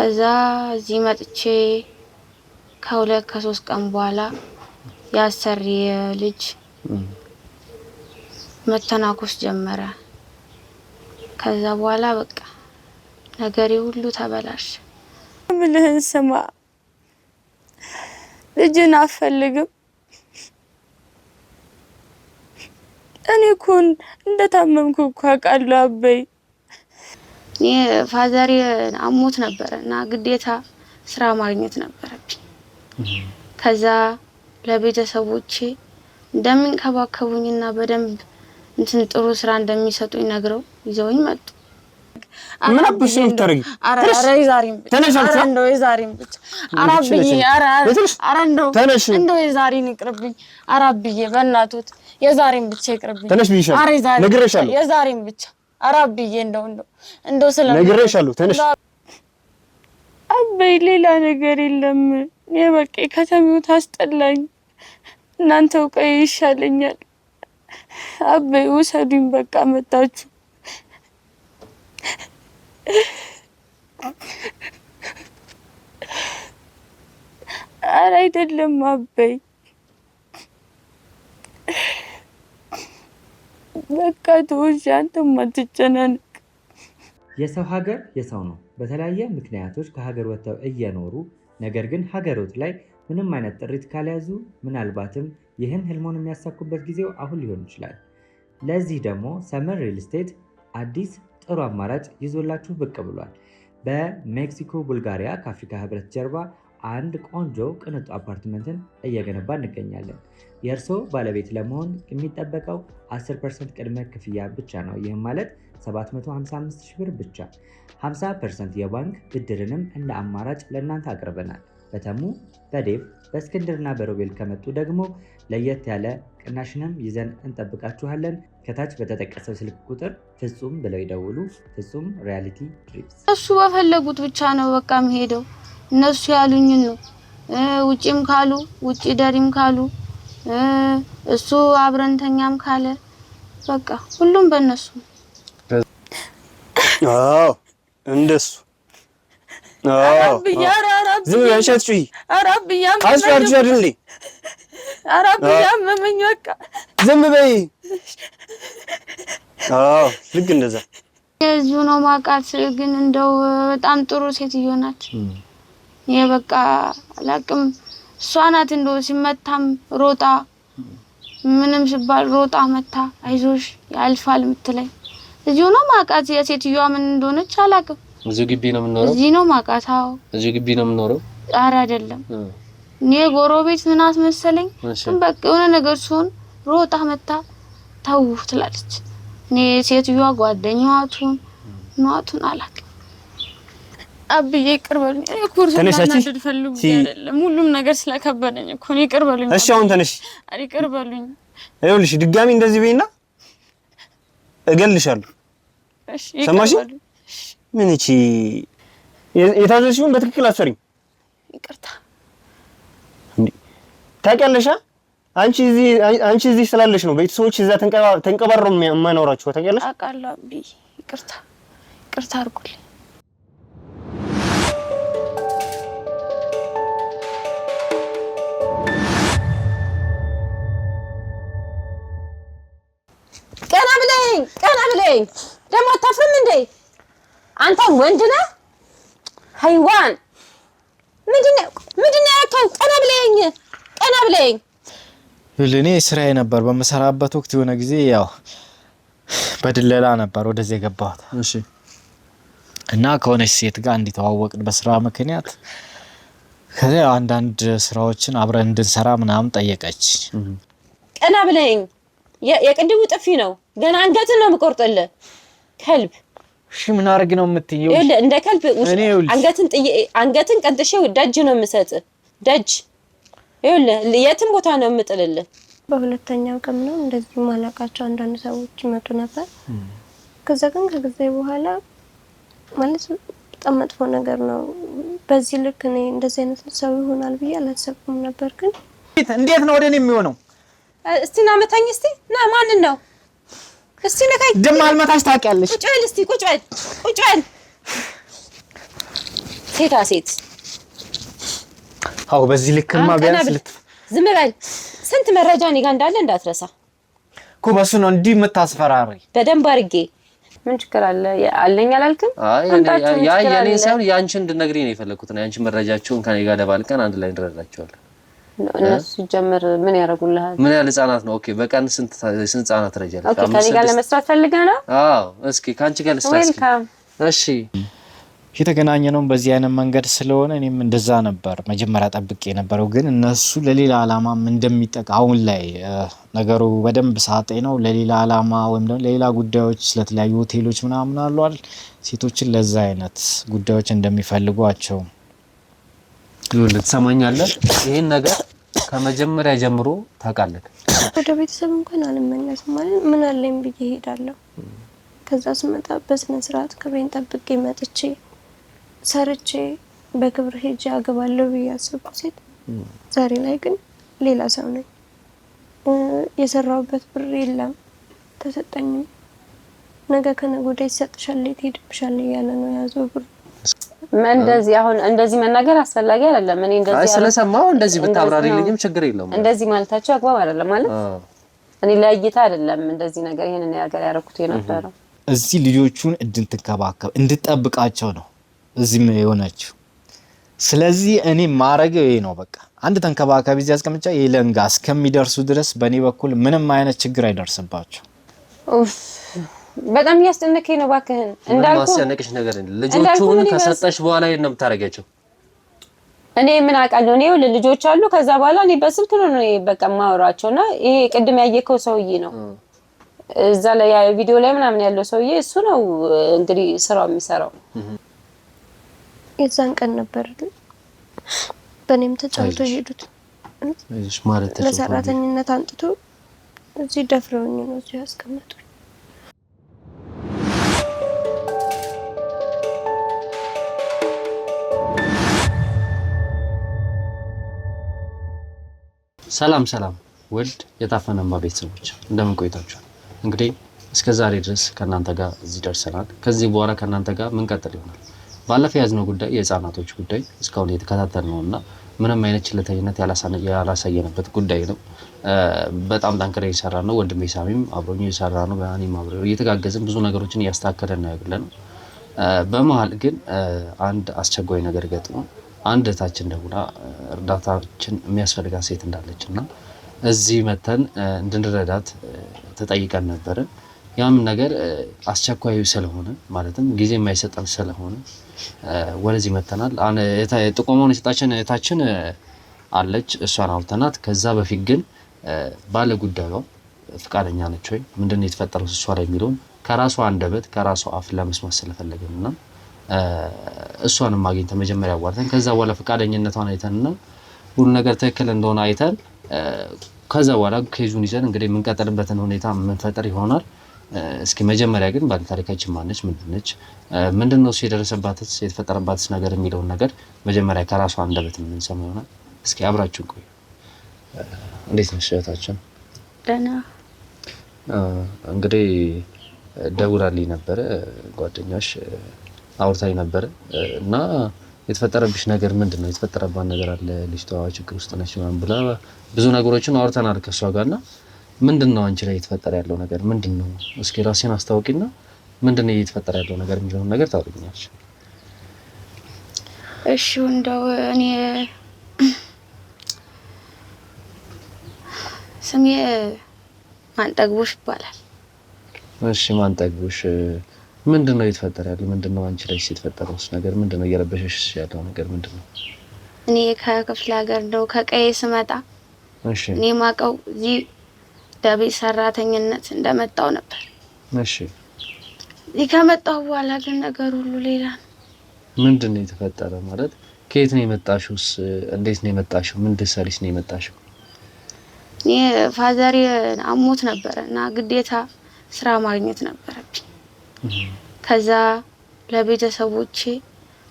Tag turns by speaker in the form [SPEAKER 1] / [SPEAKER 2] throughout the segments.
[SPEAKER 1] ከዛ እዚህ መጥቼ ከሁለት ከሶስት ቀን በኋላ ያሰሪ ልጅ መተናኮስ ጀመረ። ከዛ በኋላ በቃ ነገሬ ሁሉ ተበላሽ። ምልህን ስማ ልጅን አፈልግም እኔ ኮን እንደታመምኩ አውቃለሁ አበይ ፋዘር አሞት ነበርና ግዴታ ስራ ማግኘት ነበረብኝ። ከዛ ለቤተሰቦቼ እንደምንከባከቡኝና በደንብ እንትን ጥሩ ስራ እንደሚሰጡኝ ነግረው ይዘውኝ መጡ።
[SPEAKER 2] ምን አብሽም ተረጊ
[SPEAKER 1] አረ ዛሬም እንደው ዛሬም ብቻ አራብዬ አረ እንደው ዛሬን ይቅርብኝ አራብዬ በእናቶት የዛሬም ብቻ ይቅርብኝ።
[SPEAKER 2] ተነሽ ቢሻ ነግሬሻለሁ።
[SPEAKER 1] የዛሬም ብቻ አራብዬ እንደው ስለ
[SPEAKER 2] ነግሬሻለሁ። ተነሽ
[SPEAKER 1] አበይ ሌላ ነገር የለም። የበቃ ከተማው ታስጠላኝ። እናንተው ቀይ ይሻለኛል። አበይ ወሰዱኝ በቃ መጣችሁ። አረ አይደለም አበይ በቃ ተውሽ አንተም አትጨናነቅ።
[SPEAKER 3] የሰው ሀገር የሰው ነው። በተለያየ ምክንያቶች ከሀገር ወጥተው እየኖሩ ነገር ግን ሀገሮት ላይ ምንም አይነት ጥሪት ካልያዙ ምናልባትም ይህን ህልሞን የሚያሳኩበት ጊዜው አሁን ሊሆን ይችላል። ለዚህ ደግሞ ሰመር ሪል ስቴት አዲስ ጥሩ አማራጭ ይዞላችሁ ብቅ ብሏል። በሜክሲኮ ቡልጋሪያ ከአፍሪካ ህብረት ጀርባ አንድ ቆንጆ ቅንጡ አፓርትመንትን እየገነባ እንገኛለን። የእርሶ ባለቤት ለመሆን የሚጠበቀው 10% ቅድመ ክፍያ ብቻ ነው። ይህም ማለት 755,000 ብር ብቻ። 50% የባንክ ብድርንም እንደ አማራጭ ለእናንተ አቅርበናል። በተሙ በዴቭ በእስክንድርና በሮቤል ከመጡ ደግሞ ለየት ያለ ቅናሽንም ይዘን እንጠብቃችኋለን። ከታች በተጠቀሰው ስልክ ቁጥር ፍጹም ብለው ይደውሉ። ፍጹም ሪያሊቲ ድሪምስ።
[SPEAKER 1] እሱ በፈለጉት ብቻ ነው በቃ መሄደው። እነሱ ያሉኝን ነው። ውጪም ካሉ ውጪ ደሪም ካሉ እሱ አብረንተኛም ካለ በቃ ሁሉም በእነሱ።
[SPEAKER 2] አዎ እንደሱ
[SPEAKER 1] አራብያ
[SPEAKER 2] ዝም ያንሻት ጩይ
[SPEAKER 1] አራብያ
[SPEAKER 2] አስፈርጅ አይደል
[SPEAKER 1] አራብያ መመኝ በቃ
[SPEAKER 2] ዝም በይ። አዎ ልክ እንደዛ
[SPEAKER 1] የዚሁ ነው ማቃት። ግን እንደው በጣም ጥሩ ሴትዮ ናት። የበቃ አላቅም እሷ ናት እንደው ሲመታም ሮጣ ምንም ሲባል ሮጣ መታ አይዞሽ ያልፋል ምትለኝ። እዚሁ ነው ማቃት። የሴትዮዋ ምን እንደሆነች አላቅም።
[SPEAKER 4] እዚሁ ግቢ ነው የምንኖረው።
[SPEAKER 1] እዚህ ነው ማቃት። አዎ እዚሁ
[SPEAKER 4] ግቢ ነው የምንኖረው።
[SPEAKER 1] ኧረ አይደለም እኔ ጎረቤት ምናት መሰለኝ። በቃ የሆነ ነገር ሲሆን ሮጣ መታ ተው ትላለች። እኔ ሴትዮዋ ጓደኛዋቱን ናቱን አላቅም። አብዬ ይቅርበልኝ። እኔ ኩርስ ማናደድ ፈልጉ አይደለም ሁሉም ነገር ስለከበደኝ እኮ ነው። ይቅርበልኝ።
[SPEAKER 2] እሺ አሁን ተነሽ።
[SPEAKER 1] አሪ ይቅርበልኝ።
[SPEAKER 2] ይኸውልሽ ድጋሚ እንደዚህ በይና እገልሻለሁ።
[SPEAKER 1] እሺ ሰማሽ?
[SPEAKER 2] ምን እቺ የታዘዝሽውን በትክክል አሰሪኝ።
[SPEAKER 1] ይቅርታ
[SPEAKER 2] ታውቂያለሽ። አንቺ እዚህ ስላለሽ ነው ቤተሰቦች እዛ ተንቀባረው የማኖራችሁ ታውቂያለሽ።
[SPEAKER 1] አውቃለሁ አብዬ ይቅርታ አድርጉልኝ።
[SPEAKER 5] ቀና ብለኝ ደግሞ አታፍርም እንዴ? አንተም ወንድ ነህ ሃይዋን። ምንድነው ያልከው? ቀና ብለኝ።
[SPEAKER 6] ለኔ ስራዬ ነበር በመሰራበት ወቅት የሆነ ጊዜ ያው በድለላ ነበር ወደዚህ የገባሁት።
[SPEAKER 4] እሺ።
[SPEAKER 6] እና ከሆነች ሴት ጋር እንዲተዋወቅን በስራ ምክንያት ከዚያ አንዳንድ ስራዎችን አብረን እንድንሰራ ምናምን ጠየቀች።
[SPEAKER 5] ቀና ብለኝ። የቅድሙ ጥፊ ነው። ገና አንገትን ነው የምቆርጥልህ ከልብ።
[SPEAKER 6] እሺ ምን አድርግ ነው የምትይው?
[SPEAKER 5] እንደ ከልብ አንገትን ቀንጥሼው ደጅ ነው የምሰጥህ። ደጅ ይኸውልህ የትም ቦታ ነው የምጥልልህ።
[SPEAKER 7] በሁለተኛው ቀን ነው እንደዚህ ማላቃቸው አንዳንድ ሰዎች ይመጡ ነበር። ከዛ ግን ከጊዜ በኋላ ማለት በጣም መጥፎ ነገር ነው። በዚህ ልክ እኔ እንደዚህ አይነት ሰው ይሆናል ብዬ አላሰብኩም ነበር። ግን
[SPEAKER 6] እንዴት ነው ወደኔ የሚሆነው?
[SPEAKER 5] እስቲ ና መታኝ። እስቲ ና ማንን ነው? እስቲ ነካኝ።
[SPEAKER 6] ደም አልመታሽ ታውቂያለሽ።
[SPEAKER 5] ቁጭ በል እስቲ ቁጭ በል ሴታ ሴት
[SPEAKER 6] አው በዚህ ልክማ ቢያንስ
[SPEAKER 5] ዝም በል። ስንት መረጃ እኔ ጋር እንዳለ እንዳትረሳ
[SPEAKER 6] እኮ በሱ ነው እንዲህ የምታስፈራሪ።
[SPEAKER 5] በደንብ አድርጌ ምን ችግር አለ አለኝ አላልክም?
[SPEAKER 4] ያ የኔ ሳይሆን ያንቺን እንድነግሪኝ ነው የፈለኩት ነው። ያንቺን መረጃቸውን ከኔ ጋር ደባልቀን አንድ ላይ እንረዳቸዋለን።
[SPEAKER 5] እነሱ ጀመር ምን ያረጉልሃል?
[SPEAKER 4] ምን ያህል ህፃናት ነው? ኦኬ በቀን ስንት ህፃናት ትረጃለሽ?
[SPEAKER 5] ኦኬ ከኔ ጋር ለመስራት ፈልገህ ነው?
[SPEAKER 4] አዎ እስኪ ካንቺ ጋር ልስራ እስኪ። እሺ
[SPEAKER 6] የተገናኘነው በዚህ አይነት መንገድ ስለሆነ እኔም እንደዛ ነበር መጀመሪያ ጠብቄ የነበረው። ግን እነሱ ለሌላ አላማም እንደሚጠቃ አሁን ላይ ነገሩ በደንብ ሳጤ ነው። ለሌላ አላማ ወይም ደግሞ ለሌላ ጉዳዮች ስለተለያዩ ሆቴሎች ምናምን አሉ አይደል ሴቶችን ለዛ አይነት ጉዳዮች እንደሚፈልጓቸው
[SPEAKER 4] ይኸውልህ ትሰማኛለህ? ይሄን ነገር ከመጀመሪያ ጀምሮ ታውቃለህ።
[SPEAKER 7] ወደ ቤተሰብ እንኳን አልመለስም ማለት ምን አለኝ ብዬ ሄዳለሁ። ከዛ ስመጣ በስነ ስርዓት ክብሬን ጠብቄ መጥቼ ሰርቼ በክብር ሄጄ አገባለሁ ብዬ አስብኩ ሴት ዛሬ ላይ ግን ሌላ ሰው ነኝ። የሰራውበት ብር የለም ተሰጠኝም። ነገ ከነገ ወዲያ ይሰጥሻል ትሄድብሻል እያለ ነው ያዘው ብር።
[SPEAKER 5] እንደዚህ አሁን እንደዚህ መናገር አስፈላጊ አይደለም። እኔ እንደዚህ
[SPEAKER 4] አይ ስለሰማው እንደዚህ ብታብራሪልኝም ችግር የለውም።
[SPEAKER 5] እንደዚህ ማለታቸው አግባብ አይደለም ማለት እኔ ለእይታ አይደለም እንደዚህ ነገር ይሄንን ነገር ያረኩት የነበረው
[SPEAKER 6] እዚህ ልጆቹን እንድትንከባከብ እንድትጠብቃቸው ነው እዚህም የሆነችው። ስለዚህ እኔ ማረገው ይሄ ነው በቃ አንድ ተንከባካቢ እዚህ አስቀምጫ የለንጋ እስከሚደርሱ ድረስ በእኔ በኩል ምንም አይነት ችግር አይደርስባቸው።
[SPEAKER 5] ኡፍ በጣም ያስጨነቀኝ ነው ባክህን። እንዳልኩ
[SPEAKER 4] ማስጨነቅሽ ነገር ልጆቹን ከሰጠሽ በኋላ ይሄን ነው የምታረጋቸው።
[SPEAKER 5] እኔ ምን አውቃለሁ እኔ ልጆች አሉ ከዛ በኋላ እኔ በስልክ ነው በቃ ማወራቸውና ይሄ ቅድም ያየከው ሰውዬ ነው እዛ ላይ ያ ቪዲዮ ላይ ምናምን ያለው ሰውዬ እሱ ነው እንግዲህ ስራው የሚሰራው።
[SPEAKER 7] የዛን ቀን ነበር በእኔም ተጫውቶ ሄዱት።
[SPEAKER 4] እሺ ማለት ተጫውቶ
[SPEAKER 7] ለሰራተኝነት አንጥቶ እዚህ ደፍረውኝ ነው እዚህ ያስቀመጡኝ።
[SPEAKER 4] ሰላም ወልድ የታፈነ እንባ ቤተሰቦች እንደምን ቆይታችኋል? እንግዲህ እስከ ዛሬ ድረስ ከናንተ ጋር እዚህ ደርሰናል። ከዚህ በኋላ ከናንተ ጋር ምን ቀጥል ይሆናል። ባለፈው ያዝነው ጉዳይ የህፃናቶች ጉዳይ እስካሁን የተከታተልነውና ምንም አይነት ችልተኝነት ያላሳየንበት ጉዳይ ነው። በጣም ጠንክረን እየሰራን ነው። ወንድሜ ሳሚም አብሮኝ እየሰራ ነው። በእኔም አብሮ እየተጋገዝን ብዙ ነገሮችን እያስተካከለን ነው ያለነው። በመሀል ግን አንድ አስቸኳይ ነገር ገጥሞ አንድ እህታችን ደውላ እርዳታችን የሚያስፈልጋት ሴት እንዳለችና እዚህ መተን እንድንረዳት ተጠይቀን ነበር። ያም ነገር አስቸኳይ ስለሆነ ማለትም ጊዜ የማይሰጠን ስለሆነ ወደዚህ መተናል። ጥቆማውን የሰጣችን እህታችን አለች፣ እሷን አውርተናት። ከዛ በፊት ግን ባለ ጉዳዩ ፍቃደኛ ነች ወይ ምንድነው የተፈጠረው እሷ ላይ የሚለውን ከራሷ አንደበት ከራሷ አፍ ለመስማት ስለፈለግንና እሷንም አግኝተን መጀመሪያ አዋርተን ከዛ በኋላ ፍቃደኝነቷን አይተንና ሁሉ ነገር ትክክል እንደሆነ አይተን ከዛ በኋላ ኬዙን ይዘን እንግዲህ የምንቀጥልበትን ሁኔታ የምንፈጥር ይሆናል። እስኪ መጀመሪያ ግን ባለ ታሪካችን ማነች ምንድነች ምንድነው እሱ የደረሰባትስ የተፈጠረባትስ ነገር የሚለውን ነገር መጀመሪያ ከራሷ አንደበት የምንሰማ ይሆናል። እስኪ አብራችሁን ቆዩ። እንዴት ነሽ እህታችን?
[SPEAKER 1] ደህና።
[SPEAKER 4] እንግዲህ ደውላልኝ ነበረ ጓደኛሽ አውርታኝ ነበረ እና የተፈጠረብሽ ነገር ምንድነው? የተፈጠረባት ነገር አለ ልጅቷ ችግር ውስጥ ነች ምናምን ብላ ብዙ ነገሮችን አውርተናል ከሷ ጋርና ምንድነው አንቺ ላይ የተፈጠረ ያለው ነገር ምንድነው? እስኪ ራስሽን አስታውቂና ምንድነው የተፈጠረ ያለው ነገር የሚለውን ነገር ታውቂኛለሽ።
[SPEAKER 1] እሺ እንደው እኔ ስሜ ማንጠግቦሽ ይባላል።
[SPEAKER 4] እሺ ማንጠግቦሽ ምንድነው የተፈጠረ ያለው? ምንድነው አንቺ ላይ የተፈጠረው ነገር ምንድነው? እየረበሸሽ ያለው ነገር ምንድነው?
[SPEAKER 1] እኔ ከክፍለ ሀገር ነው ከቀዬ ስመጣ
[SPEAKER 4] እሺ
[SPEAKER 1] እኔ ማቀው እዚህ ለቤት ሰራተኝነት እንደመጣው ነበር።
[SPEAKER 4] እሺ
[SPEAKER 1] እዚህ ከመጣሁ በኋላ ግን ነገር ሁሉ ሌላ ነው።
[SPEAKER 4] ምንድነው የተፈጠረ ማለት ከየት ነው የመጣሽውስ? እንዴት ነው የመጣሽው? ምን ልትሰሪስ ነው የመጣሽው?
[SPEAKER 1] እኔ ፋዘሬ አሞት ነበርና ግዴታ ስራ ማግኘት ነበረብኝ። ከዛ ለቤተሰቦቼ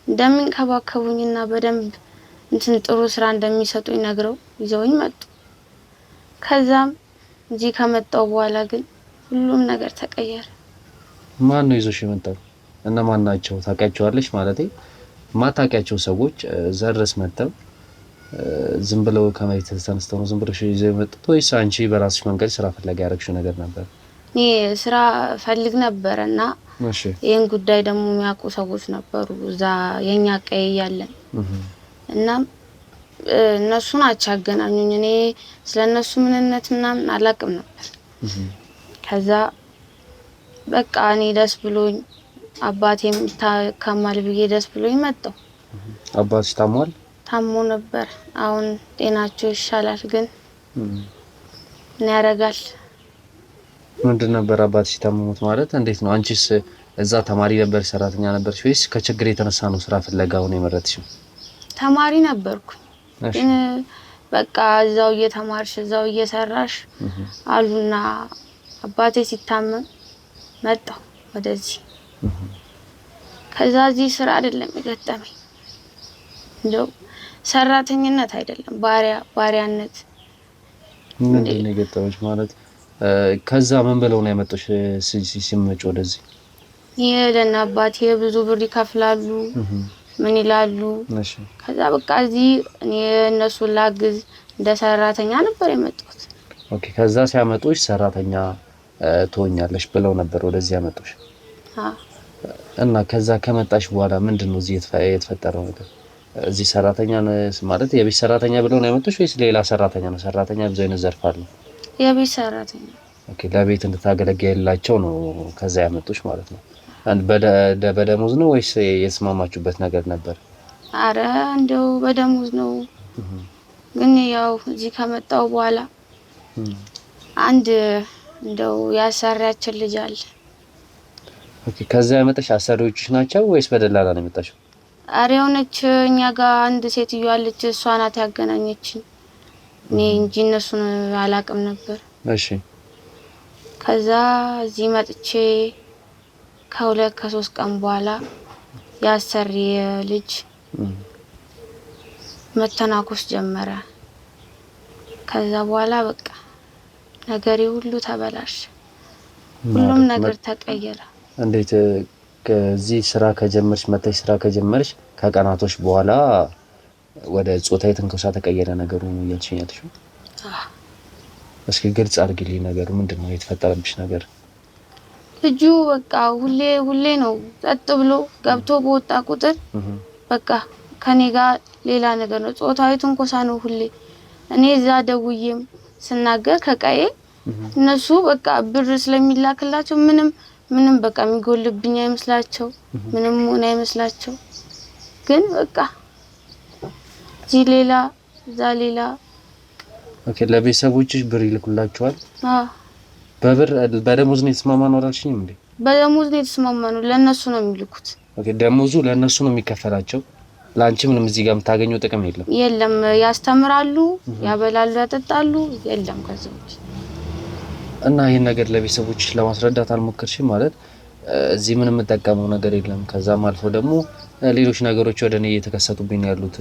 [SPEAKER 1] እንደሚንከባከቡኝና በደንብ ጥሩ ስራ እንደሚሰጡኝ ነግረው ይዘውኝ መጡ። ከዛም እዚህ ከመጣው በኋላ ግን ሁሉም ነገር ተቀየረ።
[SPEAKER 4] ማን ነው ይዞሽ የመጣው? እና ማን ናቸው ታውቂያቸዋለሽ? ማለቴ ማታውቂያቸው ሰዎች ዘርስ መተው ዝም ብለው ከመሬት ተነስተው ነው ዝም ብለው ይዘው የመጡት ወይስ አንቺ በራስሽ መንገድ ስራ ፍለጋ ያደረግሽው ነገር ነበር?
[SPEAKER 1] እኔ ስራ ፈልግ ነበርና
[SPEAKER 4] እሺ
[SPEAKER 1] ይሄን ጉዳይ ደግሞ የሚያውቁ ሰዎች ነበሩ እዛ የኛ ቀይ ያለን እና እነሱ ናቸው ያገናኙኝ። እኔ ስለነሱ ምንነት ምናምን አላውቅም ነበር። ከዛ በቃ እኔ ደስ ብሎኝ አባቴም ታከማል ብዬ ደስ ብሎኝ መጣሁ።
[SPEAKER 4] አባትሽ ታሟል?
[SPEAKER 1] ታሞ ነበር። አሁን ጤናቸው ይሻላል። ግን ምን ያደርጋል?
[SPEAKER 4] ምንድን ነበር አባትሽ ታመሙት ማለት እንዴት ነው? አንቺስ እዛ ተማሪ ነበር ሰራተኛ ነበርሽ ወይስ ከችግር የተነሳ ነው ስራ ፍለጋውን የመረጥሽው?
[SPEAKER 1] ተማሪ ነበርኩ። ግን በቃ እዛው እየተማርሽ እዛው እየሰራሽ አሉና አባቴ ሲታመም መጣሁ ወደዚህ። ከዛ እዚህ ስራ አይደለም የገጠመኝ እንደው ሰራተኝነት አይደለም ባሪያነት።
[SPEAKER 4] ምንድን ነው የገጠመሽ ማለት? ከዛ ምን ብለው ነው ያመጡሽ ሲመጭ ወደዚህ?
[SPEAKER 1] የለና አባቴ ብዙ ብር ይከፍላሉ ምን ይላሉ። እሺ ከዛ በቃ እዚህ እኔ እነሱን ላግዝ እንደ ሰራተኛ ነበር የመጣሁት።
[SPEAKER 4] ኦኬ ከዛ ሲያመጡሽ ሰራተኛ ትሆኛለሽ ብለው ነበር ወደዚህ ያመጡሽ? እና ከዛ ከመጣሽ በኋላ ምንድነው እዚህ የተፈጠረው ነገር? እዚህ ሰራተኛ ማለት የቤት ሰራተኛ ብለው ነው ያመጡሽ ወይስ ሌላ ሰራተኛ ነው? ሰራተኛ ብዙ አይነት ዘርፍ አለ።
[SPEAKER 1] የቤት ሰራተኛ።
[SPEAKER 4] ኦኬ ለቤት እንድታገለግያላቸው ነው ከዛ ያመጡሽ ማለት ነው። አንድ በደሞዝ ነው ወይስ የስማማችሁበት ነገር ነበር?
[SPEAKER 1] አረ እንደው በደሞዝ ነው። ግን ያው እዚህ ከመጣው በኋላ አንድ እንደው ያሰራችን ልጅ አለ።
[SPEAKER 4] ኦኬ ከዛ ያመጣሽ አሰሪዎችሽ ናቸው ወይስ በደላላ ነው የመጣሽው?
[SPEAKER 1] አረ የሆነች እኛ ጋር አንድ ሴትዮ አለች እሷ ናት ያገናኘችኝ። እኔ እንጂ እነሱን አላውቅም ነበር።
[SPEAKER 4] እሺ
[SPEAKER 1] ከዛ እዚህ መጥቼ ከ2-3 ቀን በኋላ ያሰሪ ልጅ መተናኮስ ጀመረ። ከዛ በኋላ በቃ ነገሬ ሁሉ ተበላሽ። ሁሉም ነገር ተቀየረ። እንዴት
[SPEAKER 4] ከዚህ ስራ ከጀመርሽ መተሽ ስራ ከጀመርሽ ከቀናቶች በኋላ ወደ ጾታዊ ትንኮሳ ተቀየረ ነገሩ ነው ያልሽኛልሽ? እስኪ ግልጽ አድርጊልኝ ነገሩ ምንድነው የተፈጠረብሽ ነገር?
[SPEAKER 1] ልጁ በቃ ሁሌ ነው ጸጥ ብሎ ገብቶ በወጣ ቁጥር በቃ ከኔ ጋር ሌላ ነገር ነው። ጾታዊ ትንኮሳ ነው ሁሌ። እኔ እዛ ደውዬም ስናገር ከቀዬ እነሱ በቃ ብር ስለሚላክላቸው ምንም በቃ የሚጎልብኝ አይመስላቸው ምንም ሆነ አይመስላቸው። ግን በቃ እዚህ ሌላ እዛ ሌላ።
[SPEAKER 4] ኦኬ ለቤተሰቦችሽ ብር ይልኩላችኋል? በብር በደሞዝ ነው የተስማማነው አላልሽኝም እንዴ?
[SPEAKER 1] በደሞዝ ነው የተስማማነው። ለነሱ ነው የሚልኩት።
[SPEAKER 4] ኦኬ ደሞዙ ለነሱ ነው የሚከፈላቸው። ላንቺ ምንም እዚህ ጋር የምታገኘው ጥቅም የለም? ያስተምራሉ፣ ያበላሉ፣ ያጠጣሉ። የለም ከዚህ
[SPEAKER 2] እና ይሄን ነገር ለቤተሰቦችሽ ለማስረዳት አልሞከርሽም? ማለት እዚህ ምንም የምጠቀመው ነገር የለም ከዛም አልፎ ደግሞ ሌሎች ነገሮች ወደኔ እየተከሰቱብኝ ያሉት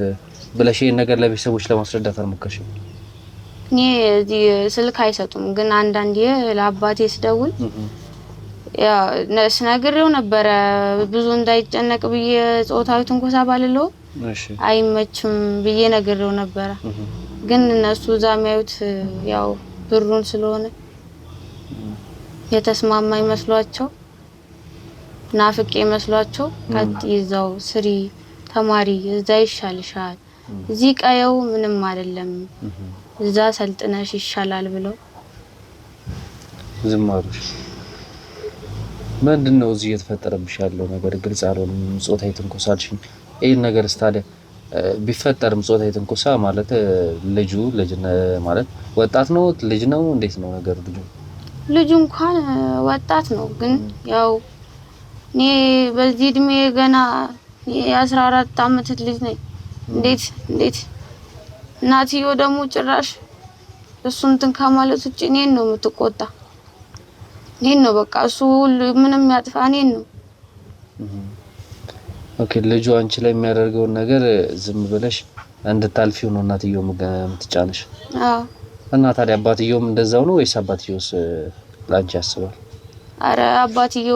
[SPEAKER 2] ብለሽ ይሄን ነገር ለቤተሰቦች ለማስረዳት አልሞከርሽም?
[SPEAKER 1] እኔ እዚህ ስልክ አይሰጡም፣ ግን አንዳንዴ ለአባቴ ስደውል ያ ነግሬው ነበር ብዙ እንዳይጨነቅ ብዬ ጾታዊ ትንኮሳ ባልለው አይመችም ብዬ ነግሬው ነበር። ግን እነሱ እዛ የሚያዩት ያው ብሩን ስለሆነ የተስማማ ይመስሏቸው ናፍቄ ይመስሏቸው ይዛው ስሪ ተማሪ እዛ ይሻልሻል፣ እዚህ ቀየው ምንም አይደለም እዛ ሰልጥነሽ ይሻላል ብለው
[SPEAKER 2] ዝም አሉሽ። ምንድነው እዚህ እየተፈጠረብሽ ያለው ነገር ግልጽ አልሆነም። ጾታዊ ትንኮሳ አልሽኝ። ይሄን ነገር ስታደ ቢፈጠርም ጾታዊ ትንኮሳ ማለት ልጅ ማለት ወጣት ነው ልጅ ነው እንዴት ነው ነገር?
[SPEAKER 1] ልጁ እንኳን ወጣት ነው፣ ግን ያው እኔ በዚህ እድሜ ገና የ14 አመት ልጅ ነኝ። እንዴት እናትዮ ደግሞ ጭራሽ እሱን እንትን ከማለት ውጪ እኔን ነው የምትቆጣ። እኔን ነው በቃ እሱ ምንም ያጥፋ እኔን ነው።
[SPEAKER 2] ኦኬ ልጁ አንቺ ላይ የሚያደርገውን ነገር ዝም ብለሽ እንድታልፊው ነው እናትዮ የምትጫነሽ?
[SPEAKER 1] አዎ።
[SPEAKER 2] እና ታዲያ አባትዮም እንደዛው ነው ወይስ አባትዮስ ላንቺ ያስባል?
[SPEAKER 1] አረ አባትዮ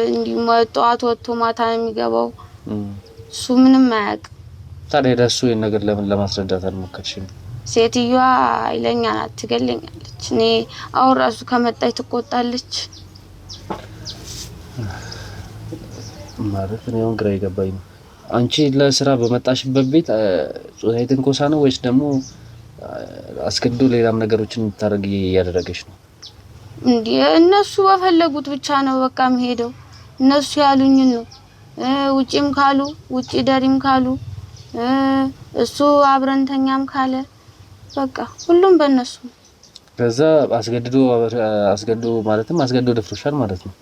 [SPEAKER 1] እንዲህ ጠዋት ወጥቶ ማታ ነው የሚገባው። እሱ ምንም አያውቅም።
[SPEAKER 2] ታዲያ ለሱ ይሄን ነገር ለምን ለማስረዳት አልሞከርሽም?
[SPEAKER 1] ሴትዮዋ ኃይለኛ ናት፣ ትገለኛለች። እኔ አሁን ራሱ ከመጣች ትቆጣለች።
[SPEAKER 2] ማለት ነው ግራ ይገባኝ ነው። አንቺ ለስራ በመጣሽበት ቤት ጾታዊ ትንኮሳ ነው ወይስ ደግሞ አስገድዶ ሌላም ነገሮችን እንድታደርጊ ያደረገሽ ነው?
[SPEAKER 1] እንዴ እነሱ በፈለጉት ብቻ ነው በቃ መሄደው። እነሱ ያሉኝን ነው። ውጪም ካሉ ውጪ ደሪም ካሉ እሱ አብረንተኛም ካለ በቃ ሁሉም በእነሱ።
[SPEAKER 2] ከዛ አስገድዶ ማለትም አስገድዶ ደፍሮሻል ማለት ነው?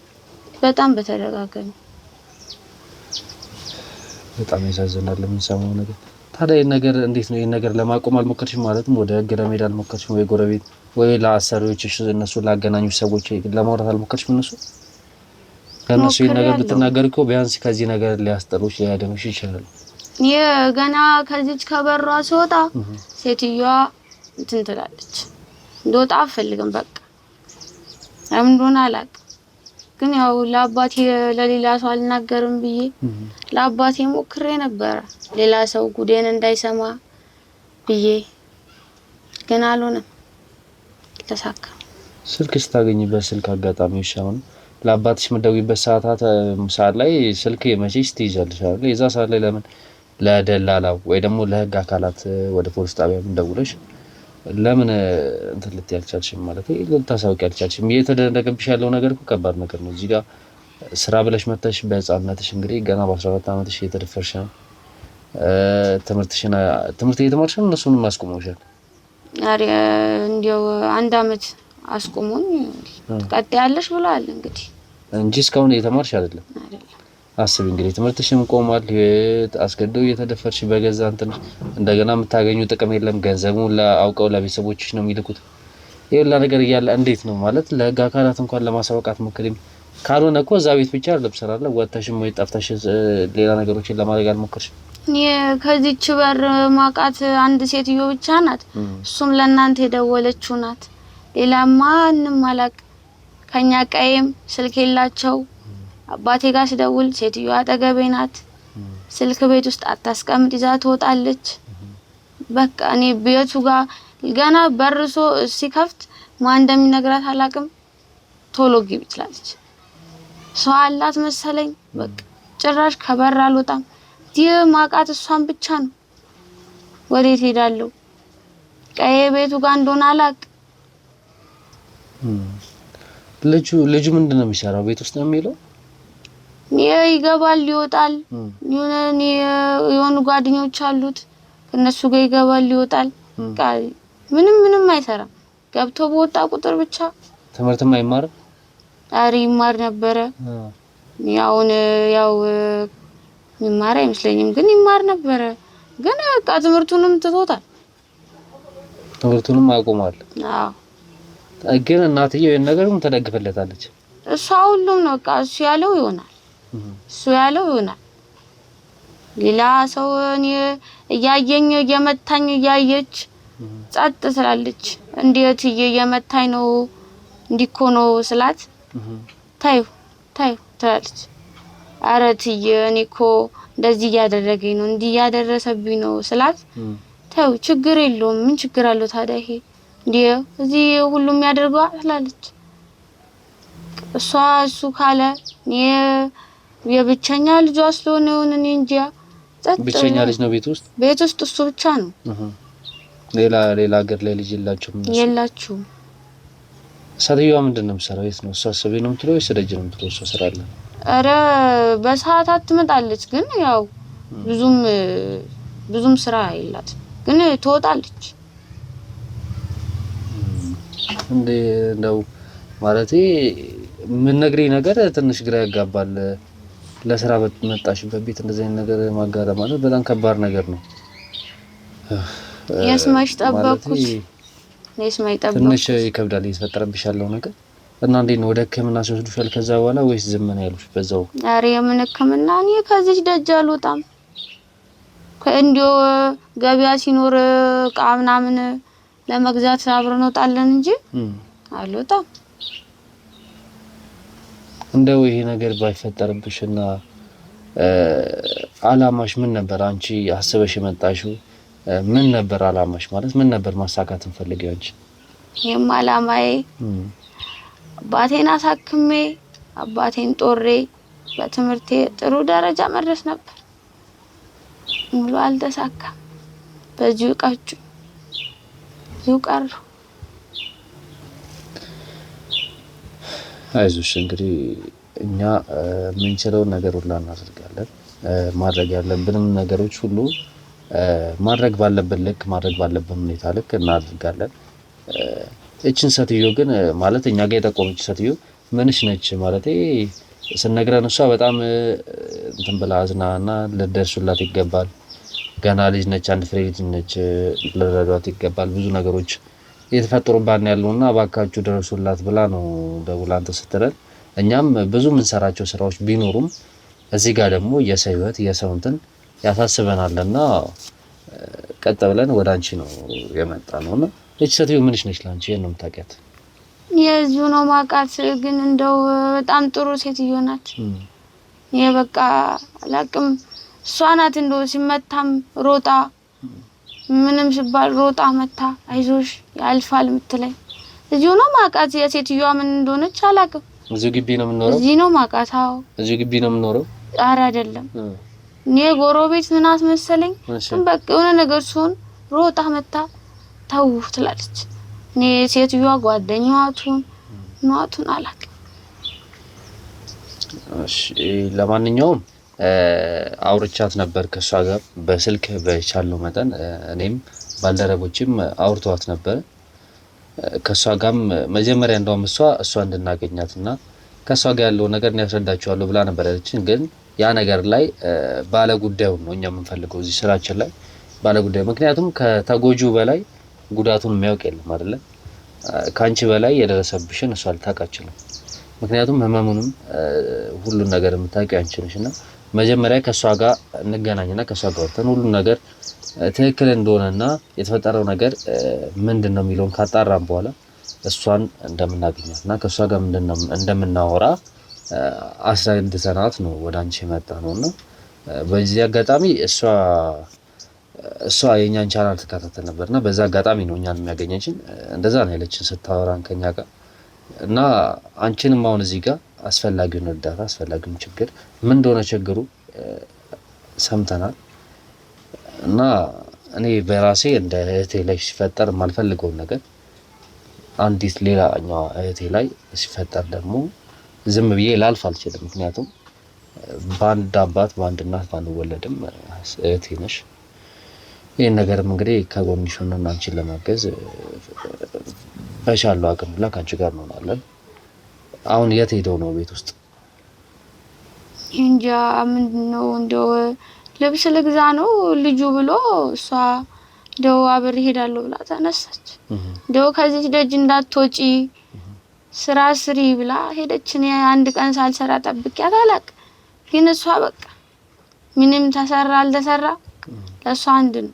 [SPEAKER 1] በጣም በተደጋጋሚ።
[SPEAKER 2] በጣም ያሳዝናል የምንሰማው ነገር። ታዲያ ይሄን ነገር እንዴት ነው? ይሄን ነገር ለማቆም አልሞከርሽም? ማለትም ወደ ህግ ለመሄድ አልሞከርሽም? ወይ ጎረቤት ወይ ለአሰሪዎችሽ እነሱ ላገናኙ ሰዎች ለማውራት አልሞከርሽም? ከነሱ ይሄን ነገር ብትናገር እኮ ቢያንስ ከዚህ ነገር ሊያስጠሩሽ ሊያደምሽ ይችላል።
[SPEAKER 1] ገና ከዚች ከበሯ ስወጣ ሴትዮዋ እንትን ትላለች። እንደወጣ አልፈልግም በቃ ለምን እንደሆነ አላውቅም። ግን ያው ለአባቴ ለሌላ ሰው አልናገርም ብዬ ለአባቴ ሞክሬ ነበር፣ ሌላ ሰው ጉዴን እንዳይሰማ ብዬ። ግን አልሆነም፣ ተሳካ።
[SPEAKER 2] ስልክ ስታገኝበት ስልክ አጋጣሚዎች አሁን ለአባትሽ መደውይበት ሰዓት ላይ ስልክ መቼስ ትይዛለሽ አይደል? የዛ ሰዓት ላይ ለምን ለደላላው ወይ ደግሞ ለህግ አካላት ወደ ፖሊስ ጣቢያ እንደውለሽ ለምን እንትን ልትይ አልቻልሽም? ማለት ልታሳውቂ አልቻልሽም? እየተደረገብሽ ያለው ነገር እኮ ከባድ ነገር ነው። እዚህ ጋር ስራ ብለሽ መተሽ በህፃንነትሽ እንግዲህ ገና በ14 አመትሽ እየተደፈርሽ ነው። ትምህርት እየተማርሽ ነው፣ እነሱንም አስቆመውሻል።
[SPEAKER 1] አሬ እንዲያው 1 አመት አስቆሞኝ ትቀጥያለሽ ብለዋል እንግዲህ
[SPEAKER 2] እንጂ እስካሁን እየተማርሽ አይደለም። አስቢ እንግዲህ ትምህርትሽም ቆሟል። አስገድደው እየተደፈርሽ በገዛ እንትን እንደገና የምታገኙ ጥቅም የለም። ገንዘቡን አውቀው ለቤተሰቦችሽ ነው የሚልኩት። ይሄላ ነገር እያለ እንዴት ነው ማለት ለህግ አካላት እንኳን ለማሳወቃት ሞክሪም። ካልሆነ እኮ እዛ ቤት ብቻ ለብሰራለ ወጣሽም ወይ ጠፍተሽ ሌላ ነገሮችን ለማድረግ አልሞከርሽም?
[SPEAKER 1] ከዚች በር ማቃት አንድ ሴትዮ ብቻ ናት። እሱም ለእናንተ የደወለችው ናት። ሌላ ማንንም አላቅ። ከኛ ቀይም ስልክ የላቸው። አባቴ ጋር ሲደውል ሴትዮዋ አጠገቤ ናት። ስልክ ቤት ውስጥ አታስቀምጥ፣ ይዛ ትወጣለች። በቃ እኔ ቤቱ ጋር ገና በርሶ ሲከፍት ማን እንደሚነግራት አላቅም። ቶሎ ግቢ ትላለች። ሰው አላት መሰለኝ። በቃ ጭራሽ ከበር አልወጣም። ማቃት እሷን ብቻ ነው። ወዴት ሄዳለሁ? ቀይ ቤቱ ጋር እንደሆነ አላቅ።
[SPEAKER 2] ልጁ ምንድነው የሚሰራው? ቤት ውስጥ ነው የሚለው?
[SPEAKER 1] ይገባል ይወጣል። የሆኑ ጓደኞች አሉት፣ ከነሱ ጋር ይገባል ይወጣል። ምንም አይሰራም። ገብቶ በወጣ ቁጥር ብቻ። ትምህርትም
[SPEAKER 2] አይማርም?
[SPEAKER 1] አሪ ይማር ነበረ። ያው ይማር አይመስለኝም፣ ግን ይማር ነበረ። ግን በቃ ትምህርቱንም ትቶታል።
[SPEAKER 2] ትምህርቱንም አቆሟል።
[SPEAKER 1] አዎ።
[SPEAKER 2] ግን እናትየው ይሄን ነገርም ተደግፈለታለች።
[SPEAKER 1] እሷ ሁሉም ነው በቃ እሱ ያለው ይሆናል። ሌላ ሰው እያየኝ እየመታኝ እያየች ጸጥ ትላለች። እንዴት እየመታኝ ነው እንዲኮ ነው ስላት ታዩ ትላለች። ኧረ እትዬ እኔ እኮ እንደዚህ እያደረገኝ ነው እንዲህ እያደረሰብኝ ነው ስላት ታዩ ችግር የለውም ምን ችግር አለው ታዲያ ይሄ እንዴ እዚህ ሁሉም ያደርገዋል ትላለች። እሱ ካለ የብቸኛ ልጇ ስለሆነ እኔ እንጃ።
[SPEAKER 2] ብቸኛ ልጅ ነው ቤት ውስጥ
[SPEAKER 1] እሱ ብቻ ነው።
[SPEAKER 2] ሌላ ሀገር ላይ ልጅ የላችሁም? ሰውየዋ ምንድነው የምትሰራው? የት ነው እሷ? ሰቤ ነው የምትለው ወይስ ደጅ ነው የምትለው? እሷ ስራ አለ?
[SPEAKER 1] ኧረ በሰዓታት ትመጣለች፣ ግን ያው ብዙም ስራ የላት፣ ግን ትወጣለች።
[SPEAKER 2] እንደው ማለቴ ምን ነግሬ ነገር ትንሽ ግራ ያጋባል። ለስራ በመጣሽበት ቤት እንደዚህ አይነት ነገር ማጋጠም ማለት በጣም ከባድ ነገር ነው።
[SPEAKER 1] የስማሽ ጠበቅኩት
[SPEAKER 2] ትንሽ ይከብዳል የተፈጠረብሽ ያለው ነገር እና እንዴት ነው ወደ ሕክምና ሲወስዱሻል ከዛ በኋላ ወይስ ዝም ነው ያሉሽ በዛው?
[SPEAKER 1] ኧረ የምን ሕክምና እኔ ከዚህ ደጅ አልወጣም። ከእንዲው ገበያ ሲኖር ዕቃ ምናምን ለመግዛት አብረን እንወጣለን እንጂ አልወጣም። እንደው
[SPEAKER 2] ይሄ ነገር ባይፈጠርብሽና አላማሽ ምን ነበር? አንቺ አስበሽ የመጣሽው ምን ነበር አላማሽ? ማለት ምን ነበር ማሳካት እንፈልጊው አንቺ?
[SPEAKER 1] አላማዬ አባቴን አሳክሜ አባቴን ጦሬ በትምህርቴ ጥሩ ደረጃ መድረስ ነበር። ሙሉ አልተሳካም። በዚሁ ቀጩ ቀሩ።
[SPEAKER 2] አይዞሽ እንግዲህ እኛ የምንችለውን ነገር ሁሉ እናደርጋለን። ማድረግ ያለብንም ነገሮች ሁሉ ማድረግ ባለብን ልክ ማድረግ ባለብን ሁኔታ ልክ እናደርጋለን። እቺን ሴትዮ ግን ማለት እኛ ጋር የጠቆመች ሴትዮ ምንሽ ነች ማለት ስነግረን እሷ በጣም እንትን ብላ አዝናና ልደርሱላት ይገባል። ገና ልጅ ነች፣ አንድ ፍሬ ልጅ ነች፣ ልረዷት ይገባል። ብዙ ነገሮች እየተፈጠሩባት ያለውና እባካችሁ ደርሱላት ብላ ነው ደውላ አንተ ስትለን እኛም ብዙ የምንሰራቸው ስራዎች ቢኖሩም እዚህ ጋር ደግሞ የሰው ህይወት የሰው እንትን ያሳስበናልና ቀጥ ብለን ወደ አንቺ ነው የመጣ ነውና እቺ ሴትዮ ምንሽ ነች ላንቺ? የነም ታውቂያት?
[SPEAKER 1] የዚሁ ነው ማቃት፣ ግን እንደው በጣም ጥሩ ሴትዮ ናት። የበቃ አላቅም እሷ ናት እንደው ሲመታም ሮጣ ምንም ሲባል ሮጣ መታ አይዞሽ ያልፋል ምትለኝ። እዚሁ ነው ማቃት። የሴትዮዋ ምን እንደሆነች አላቅም።
[SPEAKER 2] እዚሁ ግቢ ነው የምንኖረው?
[SPEAKER 1] እዚህ ነው ማቃት። አዎ
[SPEAKER 2] እዚሁ ግቢ ነው የምንኖረው?
[SPEAKER 1] ኧረ አይደለም እኔ ጎረቤት ናት መሰለኝ። ግን በቃ የሆነ ነገር ሲሆን ሮጣ መታ ተው ትላለች። እኔ ሴትዮዋ ጓደኛዋቱን እናቱን አላቅም።
[SPEAKER 2] እሺ ለማንኛውም አውርቻት ነበር ከሷ ጋር በስልክ በቻለው መጠን እኔም ባልደረቦችም አውርቷት ነበር። ከሷ ጋርም መጀመሪያ እንደውም እሷ እንድናገኛትና ከሷ ጋር ያለው ነገር ያስረዳቸዋለሁ ብላ ነበር ያለችን። ግን ያ ነገር ላይ ባለ ጉዳዩ ነው እኛ የምንፈልገው እዚህ ስራችን ላይ ባለ ጉዳዩ። ምክንያቱም ከተጎጂው በላይ ጉዳቱን የሚያውቅ የለም አይደለ? ካንቺ በላይ የደረሰብሽን እሷ ልታውቃችለው። ምክንያቱም ህመሙንም ሁሉን ነገር የምታውቂው አንቺ ነሽና መጀመሪያ ከሷ ጋር እንገናኝና ከሷ ጋር ወጥተን ሁሉ ነገር ትክክል እንደሆነና የተፈጠረው ነገር ምንድነው የሚለውን ካጣራን በኋላ እሷን እንደምናገኛትና ከሷ ጋር እንደምናወራ አስረድተናት ነው ወደ አንቺ የመጣ ነውና በዚህ አጋጣሚ እሷ የኛን ቻናል ተከታተል ነበርና በዛ አጋጣሚ ነው እኛን የሚያገኘችን። እንደዛ ነው ያለችን ስታወራን ከኛ ጋር እና አንቺንም አሁን እዚህ ጋር አስፈላጊውን እርዳታ አስፈላጊውን ችግር ምን እንደሆነ ችግሩ ሰምተናል። እና እኔ በራሴ እንደ እህቴ ላይ ሲፈጠር የማልፈልገው ነገር አንዲት ሌላኛዋ እህቴ ላይ ሲፈጠር ደግሞ ዝም ብዬ ላልፍ አልችልም። ምክንያቱም በአንድ አባት በአንድ እናት ባንወለድም እህቴ ነሽ። ይሄን ነገርም እንግዲህ ከጎንሽ ሆነን አንቺን ለማገዝ በቻለው አቅም ሁላ ካንቺ ጋር እንሆናለን። አሁን የት ሄደው ነው? ቤት ውስጥ
[SPEAKER 1] እንጃ ምንድነው እንደው ልብስ ልግዛ ነው ልጁ ብሎ እሷ እንደው አብሬ ሄዳለሁ ብላ ተነሳች። እንደው ከዚህ ደጅ እንዳትወጪ ስራ ስሪ ብላ ሄደች። እኔ አንድ ቀን ሳልሰራ ጠብቂያት አላውቅም። ግን እሷ በቃ ምንም ተሰራ አልተሰራ ለሷ አንድ ነው።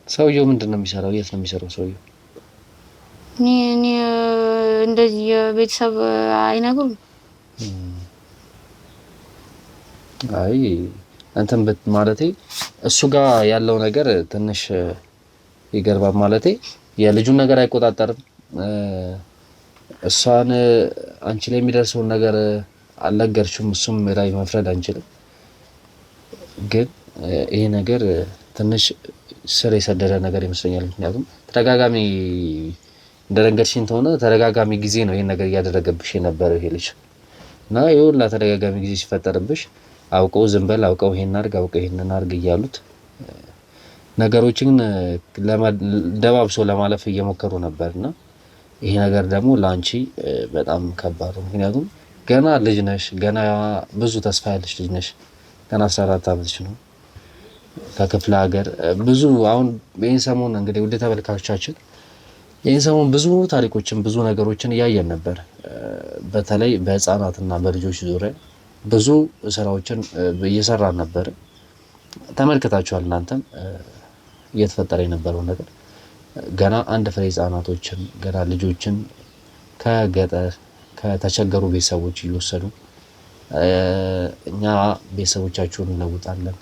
[SPEAKER 2] ሰውየው ምንድነው የሚሰራው? የት ነው የሚሰራው ሰውየው?
[SPEAKER 1] እኔ እንደዚህ ቤተሰብ አይነግሩም።
[SPEAKER 2] አይ እንትን ማለቴ እሱ ጋር ያለው ነገር ትንሽ ይገርባል። ማለቴ የልጁን ነገር አይቆጣጠርም። እሷን አንቺ ላይ የሚደርሰውን ነገር አልነገርሽም። እሱም ላይ መፍረድ አንችልም። ግን ይሄ ነገር ትንሽ ስር የሰደደ ነገር ይመስለኛል። ምክንያቱም ተደጋጋሚ እንደነገርሽኝ ተሆነ ተደጋጋሚ ጊዜ ነው ይሄን ነገር እያደረገብሽ የነበረው ይሄ ልጅ እና ይኸውላ ተደጋጋሚ ጊዜ ሲፈጠርብሽ አውቀው ዝም በል አውቀው ይሄን አድርግ አውቀው ይሄንን አድርግ እያሉት ነገሮችን ደባብሶ ለማለፍ እየሞከሩ ነበርና ይሄ ነገር ደግሞ ላንቺ በጣም ከባድ ነው። ምክንያቱም ገና ልጅ ነሽ፣ ገና ብዙ ተስፋ ያለሽ ልጅ ነሽ። ገና 14 ዓመትሽ ነው። ከክፍለ ሀገር ብዙ አሁን ይሄን ሰሞን እንግዲህ ውድ ተመልካቾቻችን ይሄን ሰሞን ብዙ ታሪኮችን ብዙ ነገሮችን እያየን ነበር። በተለይ በህፃናትና በልጆች ዙሪያ ብዙ ስራዎችን እየሰራን ነበር። ተመልክታችኋል እናንተም እየተፈጠረ የነበረው ነገር። ገና አንድ ፍሬ ህፃናቶችን ገና ልጆችን ከገጠር ከተቸገሩ ቤተሰቦች እየወሰዱ እኛ ቤተሰቦቻችሁን እንለውጣለን፣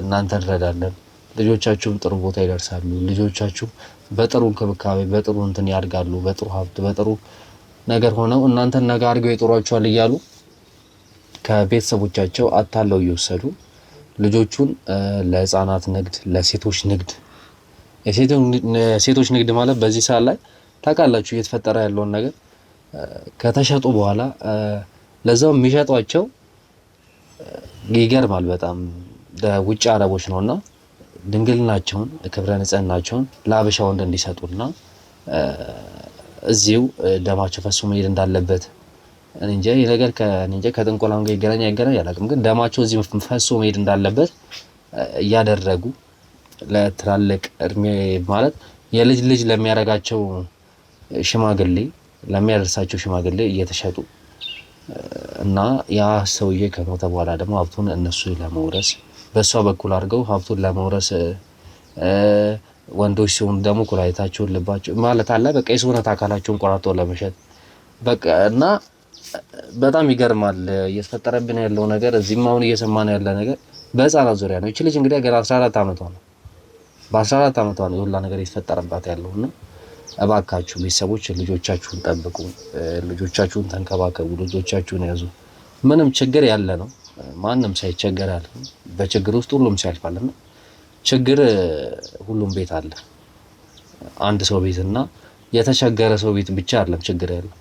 [SPEAKER 2] እናንተ እንረዳለን፣ ልጆቻችሁም ጥሩ ቦታ ይደርሳሉ፣ ልጆቻችሁ በጥሩ እንክብካቤ በጥሩ እንትን ያድጋሉ፣ በጥሩ ሀብት በጥሩ ነገር ሆነው እናንተን ነገ አድርገው ይጥሯቸዋል እያሉ ከቤተሰቦቻቸው አታለው እየወሰዱ ልጆቹን ለህፃናት ንግድ፣ ለሴቶች ንግድ የሴቶች ንግድ ማለት በዚህ ሰዓት ላይ ታውቃላችሁ እየተፈጠረ ያለውን ነገር ከተሸጡ በኋላ ለዛው የሚሸጧቸው ይገርማል በጣም ለውጭ አረቦች ነውና ድንግልናቸውን ክብረ ንጽህናቸውን ለአበሻ ወንድ እንዲሰጡና እዚሁ ደማቸው ፈሶ መሄድ እንዳለበት እንጂ ነገር ከጥንቆላም ጋር ይገናኝ አላውቅም፣ ግን ደማቸው እዚህ ፈሶ መሄድ እንዳለበት እያደረጉ ለትላልቅ እድሜ ማለት የልጅ ልጅ ለሚያረጋቸው ሽማግሌ ለሚያደርሳቸው ሽማግሌ እየተሸጡ እና ያ ሰውዬ ከሞተ በኋላ ደግሞ ሀብቱን እነሱ ለመውረስ በሷ በኩል አድርገው ሀብቱን ለመውረስ ወንዶች ሲሆኑ ደግሞ ኩላሊታቸውን ልባቸው ማለት አለ በቃ የሰውነት አካላቸውን ቆራርጦ ለመሸጥ በቃ እና በጣም ይገርማል እየተፈጠረብን ያለው ነገር። እዚህም አሁን እየሰማን ያለ ነገር በህፃናት ዙሪያ ነው። እቺ ልጅ እንግዲህ ገና 14 ዓመቷ ነው። በ14 ዓመቷ ነው ሁላ ነገር እየተፈጠረባት ያለውና እባካችሁ ቤተሰቦች ልጆቻችሁን ጠብቁ፣ ልጆቻችሁን ተንከባከቡ፣ ልጆቻችሁን ያዙ። ምንም ችግር ያለ ነው ማንም ሳይቸገር አለ። በችግር ውስጥ ሁሉም ሲያልፋልና ችግር ሁሉም ቤት አለ። አንድ ሰው ቤትና የተቸገረ ሰው ቤት ብቻ አይደለም ችግር ያለው።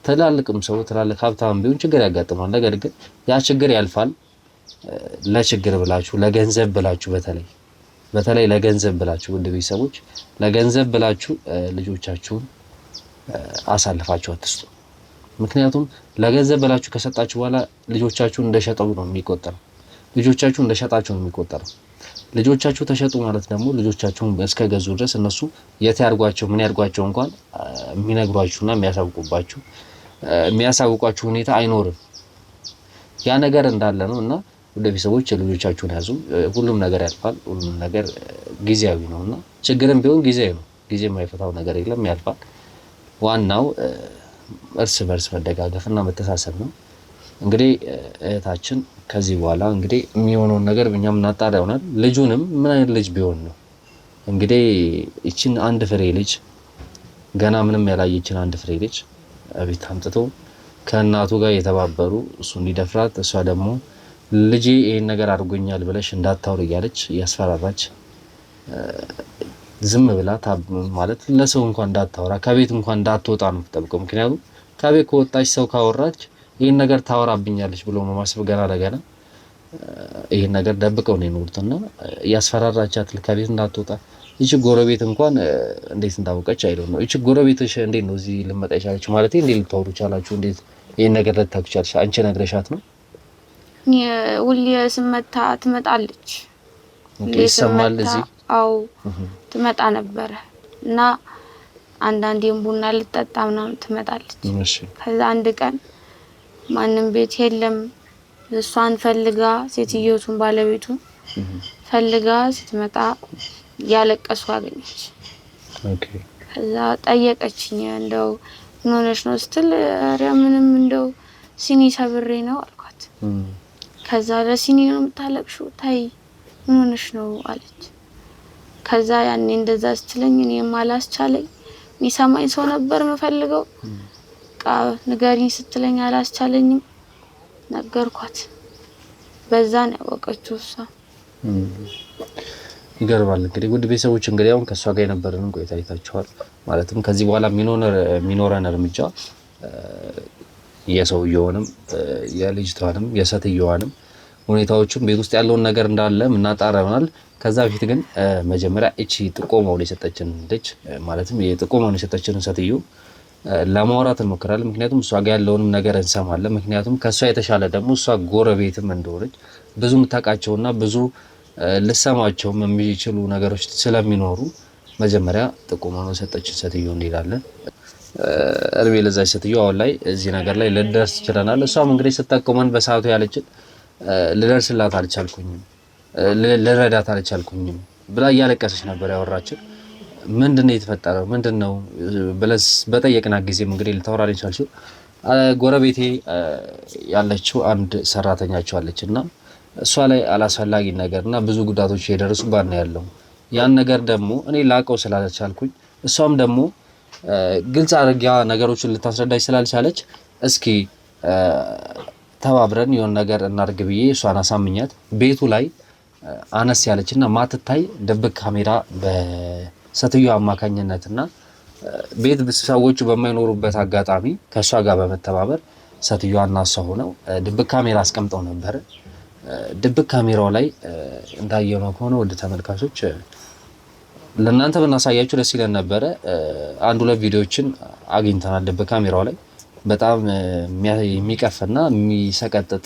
[SPEAKER 2] ትላልቅም ሰው ትላልቅ ሀብታም ቢሆን ችግር ያጋጥማል። ነገር ግን ያ ችግር ያልፋል። ለችግር ብላችሁ ለገንዘብ ብላችሁ በተለይ ለገንዘብ ብላችሁ ውድ ቤተሰቦች ለገንዘብ ብላችሁ ልጆቻችሁን አሳልፋችሁ አትስጡ። ምክንያቱም ለገንዘብ ብላችሁ ከሰጣችሁ በኋላ ልጆቻችሁን እንደሸጠው ነው የሚቆጠረው። ልጆቻችሁ እንደሸጣችሁ ነው የሚቆጠረው። ልጆቻችሁ ተሸጡ ማለት ደግሞ ልጆቻችሁን እስከገዙ ድረስ እነሱ የት ያርጓቸው ምን ያርጓቸው እንኳን የሚነግሯችሁና የሚያሳውቋችሁ ሁኔታ አይኖርም። ያ ነገር እንዳለ ነው እና ወደ ቤተሰቦች ልጆቻችሁን ያዙ። ሁሉም ነገር ያልፋል። ሁሉም ነገር ጊዜያዊ ነውና ችግርም ቢሆን ጊዜያዊ ነው። ጊዜ የማይፈታው ነገር የለም፣ ያልፋል። ዋናው እርስ በርስ መደጋገፍና መተሳሰብ ነው። እንግዲህ እህታችን ከዚህ በኋላ እንግዲህ የሚሆነውን ነገር እኛም እናጣራ ይሆናል። ልጁንም ምን አይነት ልጅ ቢሆን ነው እንግዲህ እቺን አንድ ፍሬ ልጅ ገና ምንም ያላየችን አንድ ፍሬ ልጅ አቤት አምጥቶ ከእናቱ ጋር የተባበሩ እሱ እንዲደፍራት እሷ ደግሞ ልጄ ይሄን ነገር አድርጎኛል ብለሽ እንዳታወር እያለች ያስፈራራች ዝም ብላ ማለት ለሰው እንኳን እንዳታወራ ከቤት እንኳን እንዳትወጣ ነው የምትጠብቀው። ምክንያቱም ከቤት ከወጣች ሰው ካወራች ይሄን ነገር ታወራብኛለች ብሎ ማስብ ገና ለገና ይሄን ነገር ደብቀው ነው የኖሩትና ያስፈራራቻት ከቤት እንዳትወጣ። እቺ ጎረቤት እንኳን እንዴት እንዳወቀች አይደለም ነው። እቺ ጎረቤትሽ እንዴት ነው እዚህ ልመጣ ይቻላችሁ ማለት እንዴት ልታወሩ ይቻላችሁ? እንዴት ይሄን ነገር ልታውቁ ይቻላችሁ? አንቺ ነግረሻት ነው?
[SPEAKER 1] ሁሌ ስመታ ትመጣለች።
[SPEAKER 2] ይሰማል እዚህ?
[SPEAKER 1] አው ትመጣ ነበረ እና አንዳንዴም ቡና ልጠጣ ምናምን ትመጣለች።
[SPEAKER 2] እሺ።
[SPEAKER 1] ከዛ አንድ ቀን ማንም ቤት የለም እሷን ፈልጋ ሴትዮቱን ባለቤቱን ፈልጋ ስትመጣ ያለቀሱ አገኘች።
[SPEAKER 2] ኦኬ።
[SPEAKER 1] ከዛ ጠየቀችኝ እንደው ምን ሆነሽ ነው ስትል ኧረ ምንም እንደው ሲኒ ሰብሬ ነው አልኳት። ከዛ ለሲኒ ነው የምታለቅሽው? ታይ ምን ሆነሽ ነው አለች። ከዛ ያኔ እንደዛ ስትለኝ እኔም አላስቻለኝ የሚሰማኝ ሰው ነበር የምፈልገው። ንገሪኝ ስትለኝ አላስቻለኝም፣ ነገርኳት። በዛ ነው ያወቀችው እሷ።
[SPEAKER 2] ይገርማል። እንግዲህ ውድ ቤተሰቦች እንግዲህ አሁን ከሷ ጋር የነበረንን ቆይታ አይታችኋል። ማለትም ከዚህ በኋላ የሚኖረን እርምጃ የሰውየውንም የልጅቷንም የሰትየዋንም ሁኔታዎቹም ቤት ውስጥ ያለውን ነገር እንዳለ እናጣራናል። ከዛ በፊት ግን መጀመሪያ እቺ ጥቆማውን የሰጠችን ልጅ ማለትም የጥቆማውን የሰጠችን ሰትዮ ለማውራት እንሞክራለን። ምክንያቱም እሷ ጋር ያለውንም ነገር እንሰማለን። ምክንያቱም ከሷ የተሻለ ደግሞ እሷ ጎረቤትም እንደሆነች ብዙ የምታውቃቸውና ብዙ ልሰማቸውም የሚችሉ ነገሮች ስለሚኖሩ መጀመሪያ ጥቆማውን የሰጠችን ሰትዮ እንሄዳለን። እርቤ ለዛች ሰትዮ አሁን ላይ እዚህ ነገር ላይ ልደርስ ይችላል። እሷም እንግዲህ ስትጠቆመን በሰዓቱ ያለችን ልደርስላት አልቻልኩኝም፣ ልረዳት አልቻልኩኝም ብላ እያለቀሰች ነበር ያወራችን። ምንድነው የተፈጠረው ምንድነው ብለስ በጠየቅና ጊዜም እንግዲህ ልታወራልኝ ቻልሽው። ጎረቤቴ ያለችው አንድ ሰራተኛቸው አለችና እሷ ላይ አላስፈላጊ ነገርና ብዙ ጉዳቶች የደረሱባት ነው ያለው። ያን ነገር ደግሞ እኔ ላቀው ስላልቻልኩኝ እሷም ደግሞ ግልጽ አድርጋ ነገሮችን ልታስረዳኝ ስላልቻለች እስኪ ተባብረን የሆነ ነገር እናድርግ ብዬ እሷን አሳምኛት ቤቱ ላይ አነስ ያለችና ማትታይ ድብቅ ካሜራ በሰትዮ አማካኝነትና ቤት ሰዎቹ በማይኖሩበት አጋጣሚ ከሷ ጋር በመተባበር ሰትዮዋና እሷ ሆነው ድብቅ ካሜራ አስቀምጠው ነበር። ድብቅ ካሜራው ላይ እንዳየነው ከሆነ ወደ ተመልካቾች ለእናንተ ብናሳያችሁ ደስ ይለን ነበረ። አንድ ሁለት ቪዲዮዎችን አግኝተናል። ድብቅ ካሜራው ላይ በጣም የሚቀፍና የሚሰቀጥጥ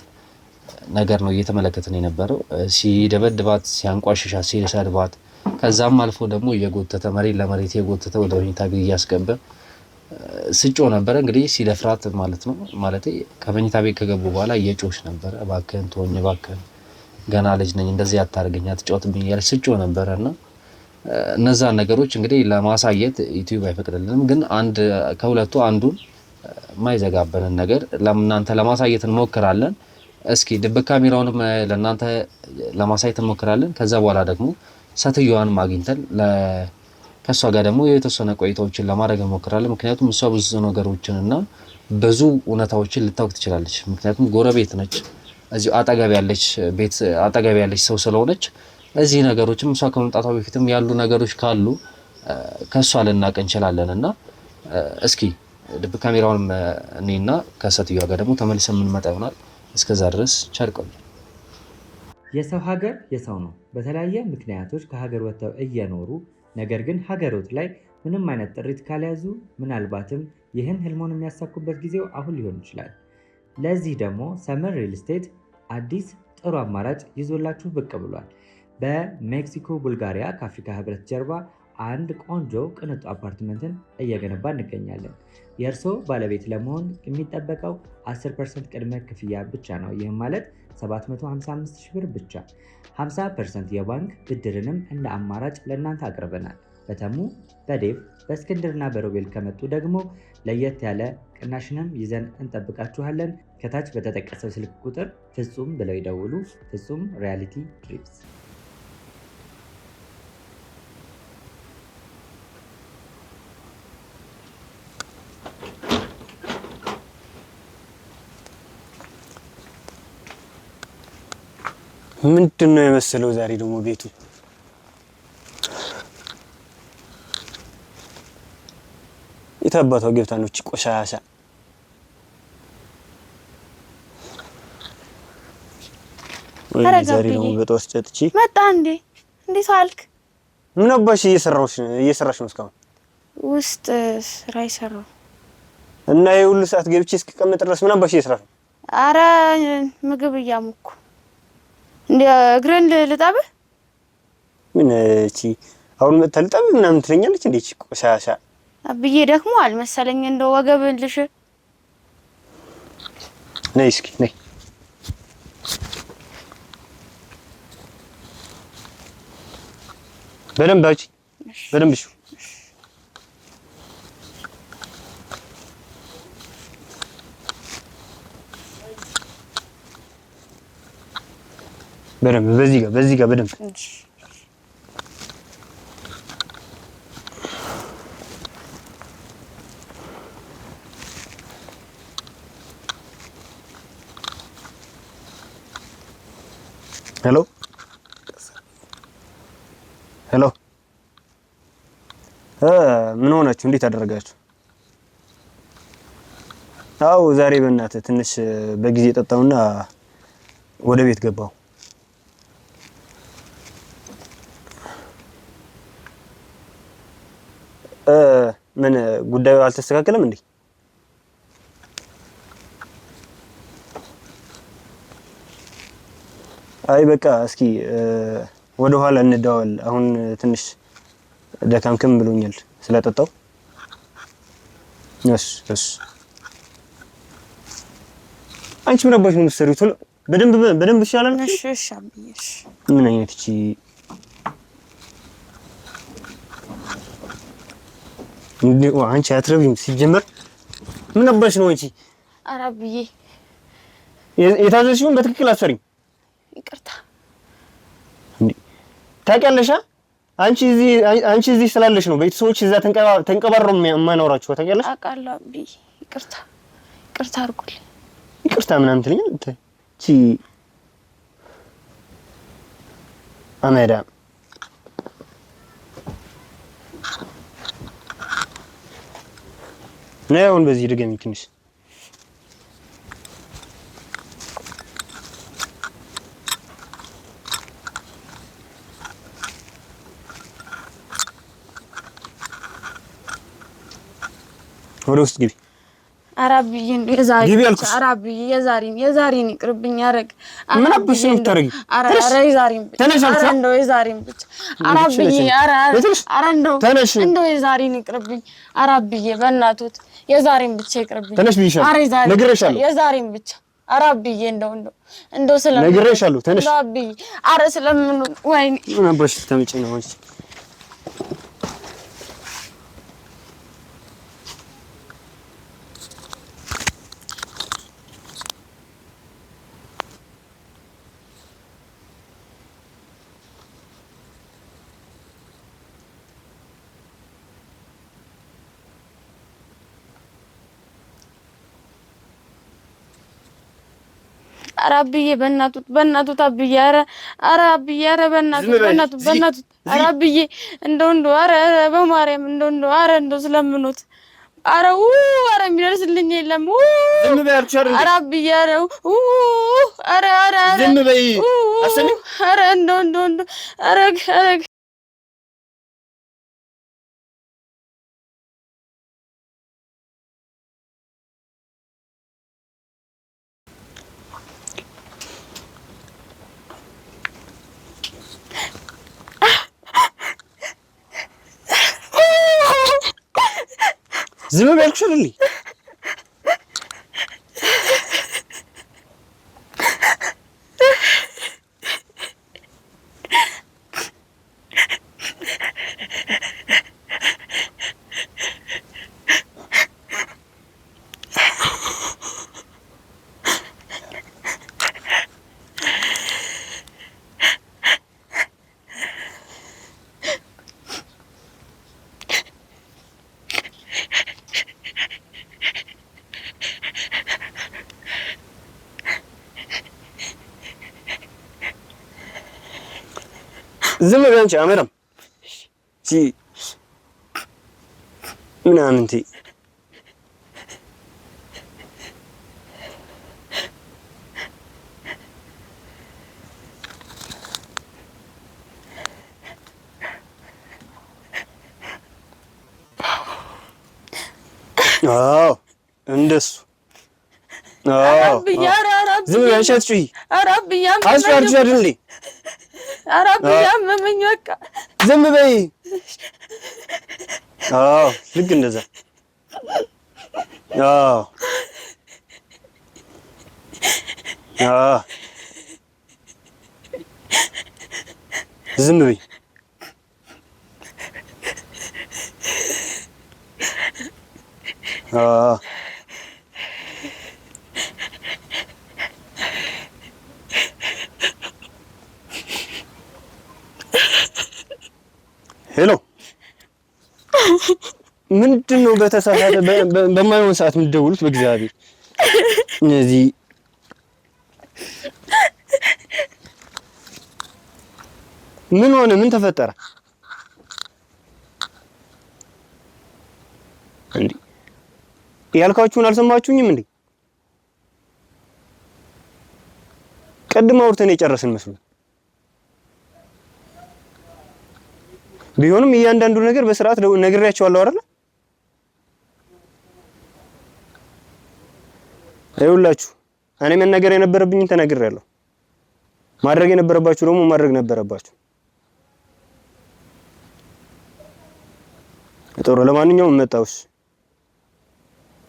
[SPEAKER 2] ነገር ነው እየተመለከትን የነበረው። ሲደበድባት፣ ሲያንቋሽሻት፣ ሲሰድባት ከዛም አልፎ ደግሞ እየጎተተ መሬት ለመሬት እየጎተተ ወደ መኝታ ቤት እያስገባ ስጮ ነበረ። እንግዲህ ሲደፍራት ማለት ነው። ማለቴ ከመኝታ ቤት ከገቡ በኋላ እየጮሽ ነበረ። እባክህን ተወኝ፣ እባክህን ገና ልጅ ነኝ፣ እንደዚህ አታርገኝ፣ አትጫወትብኝ እያለ ስጮ ነበረና እነዛ ነገሮች እንግዲህ ለማሳየት ዩቲዩብ አይፈቅድልንም። ግን ከሁለቱ አንዱን ማይዘጋበንን ነገር ለእናንተ ለማሳየት እንሞክራለን። እስኪ ድብቅ ካሜራውንም ለእናንተ ለማሳየት እንሞክራለን። ከዛ በኋላ ደግሞ ሰትዮዋን አግኝተን ከሷ ጋር ደግሞ የተወሰነ ቆይታዎችን ለማድረግ እንሞክራለን። ምክንያቱም እሷ ብዙ ነገሮችንና ብዙ እውነታዎችን ልታውቅ ትችላለች። ምክንያቱም ጎረቤት ነች፣ እዚሁ አጠገብ ያለች ሰው ስለሆነች እዚህ ነገሮችም እሷ ከመምጣቷ በፊትም ያሉ ነገሮች ካሉ ከሷ ልናቅ እንችላለን እና እስኪ ድብቅ ካሜራውን እኔና ከሰትዮዋ ጋር ደግሞ ተመልሰን የምንመጣ ይሆናል። እስከዛ ድረስ ቸር ቆዩ።
[SPEAKER 3] የሰው ሀገር የሰው ነው። በተለያየ ምክንያቶች ከሀገር ወጥተው እየኖሩ ነገር ግን ሀገሮት ላይ ምንም አይነት ጥሪት ካልያዙ ምናልባትም ይህን ህልሞን የሚያሳኩበት ጊዜው አሁን ሊሆን ይችላል። ለዚህ ደግሞ ሰመር ሪል ስቴት አዲስ ጥሩ አማራጭ ይዞላችሁ ብቅ ብሏል። በሜክሲኮ ቡልጋሪያ ከአፍሪካ ህብረት ጀርባ አንድ ቆንጆ ቅንጡ አፓርትመንትን እየገነባ እንገኛለን። የእርስዎ ባለቤት ለመሆን የሚጠበቀው 10% ቅድመ ክፍያ ብቻ ነው። ይህም ማለት 755,000 ብር ብቻ። 50% የባንክ ብድርንም እንደ አማራጭ ለእናንተ አቅርበናል። በተሙ በዴቭ በእስክንድርና በሮቤል ከመጡ ደግሞ ለየት ያለ ቅናሽንም ይዘን እንጠብቃችኋለን። ከታች በተጠቀሰው ስልክ ቁጥር ፍጹም ብለው ይደውሉ። ፍጹም ሪያሊቲ ድሪምስ።
[SPEAKER 8] ምንድን ነው የመሰለው ዛሬ ደግሞ ቤቱ? የታባታው ገብታ ነው ቆሻሻ። ወይ ዛሬ ደግሞ በጠዋት ጨጥቼ
[SPEAKER 1] መጣ እንዴ? እንዴት ዋልክ?
[SPEAKER 8] ምን አባሽ እየሰራሽ ነው እስካሁን?
[SPEAKER 1] ውስጥ ስራ ይሰራው
[SPEAKER 8] እና የሁሉ ሰዓት ገብቼ እስከቀመጥ ድረስ ምን አባሽ እየሰራሽ ነው?
[SPEAKER 1] አረ ምግብ እያሞኩ እንዴ። እግረን ልጣብህ?
[SPEAKER 8] ምን እቺ አሁን መጣ ልጣብህ ምናምን ትለኛለች እንዴ? እቺ ቆሻሻ
[SPEAKER 1] አብዬ ደግሞ አልመሰለኝ እንደው ወገብልሽ።
[SPEAKER 8] ነይ እስኪ ነይ። በደንብ አውጪ፣ በደንብ እሺ። በደንብ በዚህ ጋር በደንብ ሄሎ ሄሎ። ምን ሆናችሁ? እንዴት አደረጋችሁ? አው ዛሬ በእናትህ ትንሽ በጊዜ ጠጣውና ወደ ቤት ገባው። ምን ጉዳዩ አልተስተካከለም እንዴ? አይ በቃ እስኪ ወደ ኋላ እንደዋል። አሁን ትንሽ ደካምክም ብሎኛል ስለጠጣው። እሺ አንቺ ምን አባሽ ነው የምትሰሪው? ቶሎ በደንብ ይሻላል።
[SPEAKER 1] እሺ አብዬሽ
[SPEAKER 8] ምን አይነት እቺ እንዴ? አንቺ አትረቢም ሲጀመር። ምን አባሽ ነው አንቺ?
[SPEAKER 1] ኧረ አብዬ
[SPEAKER 8] የታዘዝሽውን በትክክል አትሰሪም።
[SPEAKER 1] ይቅርታ
[SPEAKER 8] እንዴ ታውቂያለሽ? አንቺ እዚህ ስላለሽ ነው ቤተሰቦች እዛ ተንቀባረው የማኖራችሁ ታውቂያለሽ?
[SPEAKER 1] አውቃለሁ አብዬ ይቅርታ አድርጉልኝ።
[SPEAKER 8] ይቅርታ ምናምን ትለኛለህ እቺ አመዳ ነው። በዚህ ድገሚ ትንሽ ወደ ውስጥ ግቢ።
[SPEAKER 1] ኧረ አብዬ እንደው የዛሬን ይቅርብኝ። አረግ
[SPEAKER 8] ምን አብሽ ነው የምታረጊው?
[SPEAKER 1] ኧረ የዛሬን ብቻ እንደው የዛሬን ብቻ ኧረ አብዬ እንደው የዛሬን ይቅርብኝ። ኧረ አብዬ በእናትዎት የዛሬን ብቻ ይቅርብኝ።
[SPEAKER 8] ተነሽ ብዬሻለሁ፣ ነግሬሻለሁ።
[SPEAKER 1] የዛሬን ብቻ ኧረ አብዬ እንደው ስለምን
[SPEAKER 8] ነግሬሻለሁ። ተነሽ
[SPEAKER 1] አብዬ ኧረ ስለምን ወይኔ
[SPEAKER 8] ምን አባሽ ተመጪ ነው አንቺ?
[SPEAKER 1] ኧረ አብዬ በእናትዎት አብዬ ኧረ አብዬ ኧረ በእናትዎት ኧረ አብዬ እንደው ኧረ በማርያም እንደው ኧረ እንደው ስለምኖት ኧረ የሚደርስልኝ የለም።
[SPEAKER 8] ዝም በይ አልኩሽ አይደል?
[SPEAKER 1] ኧረ አብዬ ኧረ
[SPEAKER 8] ዝም በይ አሰሚ
[SPEAKER 1] ኧረ እንደው ኧረ
[SPEAKER 8] ዝም በይ አልኩሽ አይደል? ዝም በይ አንቺ አመራም ሲ ምናምን እንትን አዎ እንደሱ አዎ ዝም በይ አንቺ አትጩሂ። ኧረ አብዬ
[SPEAKER 1] አመመኝ በቃ
[SPEAKER 8] ዝም በይ። አዎ ልክ እንደዛ አዎ ዝም በይ። ሄሎ ምንድን ነው በተሳሳተ በማይሆን ሰዓት የምትደውሉት? በእግዚአብሔር እነዚህ ምን ሆነ? ምን ተፈጠረ? እንዴ ያልኳችሁን አልሰማችሁኝም እንዴ? ቀድም አውርተን የጨረስን መስሎኝ ቢሆንም እያንዳንዱ ነገር በስርዓት ነግሬያቸዋለሁ አይደል? አይውላችሁ እኔ መናገር የነበረብኝን ተናግሬያለሁ። ማድረግ የነበረባችሁ ደግሞ ማድረግ ነበረባችሁ። ጥሩ ለማንኛውም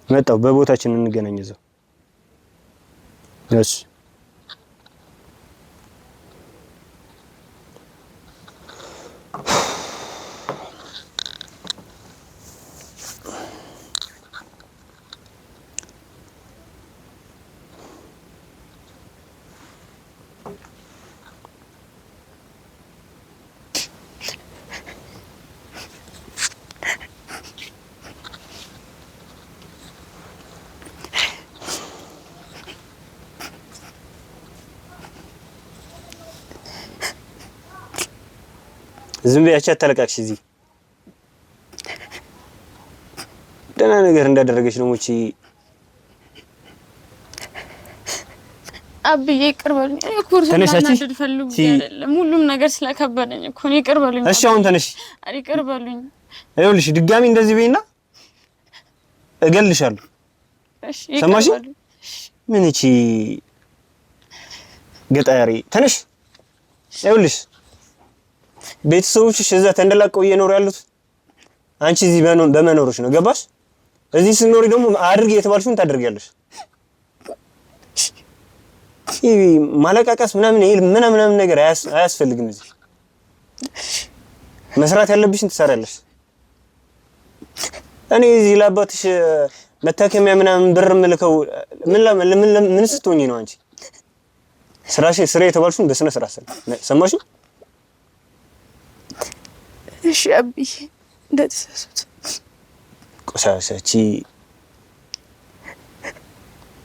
[SPEAKER 8] መጣው በቦታችን እንገናኝ እዛው። እሺ ዝም ብያቻ ተለቃቅሽ እዚህ ደህና ነገር እንዳደረገች ነው እቺ
[SPEAKER 1] አብዬ ይቅርበልኝ። እኔ ኮርስ እናድድ ፈልጉ አይደለም ሁሉም ነገር ስለከበደኝ እኮ ነው። ይቅርበልኝ።
[SPEAKER 8] እሺ አሁን ተነሽ።
[SPEAKER 1] ይቅርበልኝ።
[SPEAKER 8] ይኸውልሽ ድጋሚ እንደዚህ በይና እገልሻለሁ።
[SPEAKER 1] እሺ ይቅርበልኝ።
[SPEAKER 8] ምን እቺ ገጣሪ ተነሽ። ይኸውልሽ ቤተሰቦችሽ እዛ ተንደላቀው እየኖሩ ያሉት አንቺ እዚህ በመኖርሽ ነው። ገባሽ? እዚህ ስትኖሪ ደግሞ አድርጊ የተባልሽውን ታደርጊያለሽ። ማለቃቀስ ምናምን ነገር አያስፈልግም። እዚህ መስራት ያለብሽን ትሰራለሽ። እኔ እዚህ ለአባትሽ መታከሚያ ምናምን ብር መልከው ምን ስትሆኚ ነው አንቺ? ስራ የተባልሽውን በስነ ስርዓት ሰማሽ?
[SPEAKER 1] እሺ አብዬ እንደተሳሱት
[SPEAKER 8] ቆሻሻቺ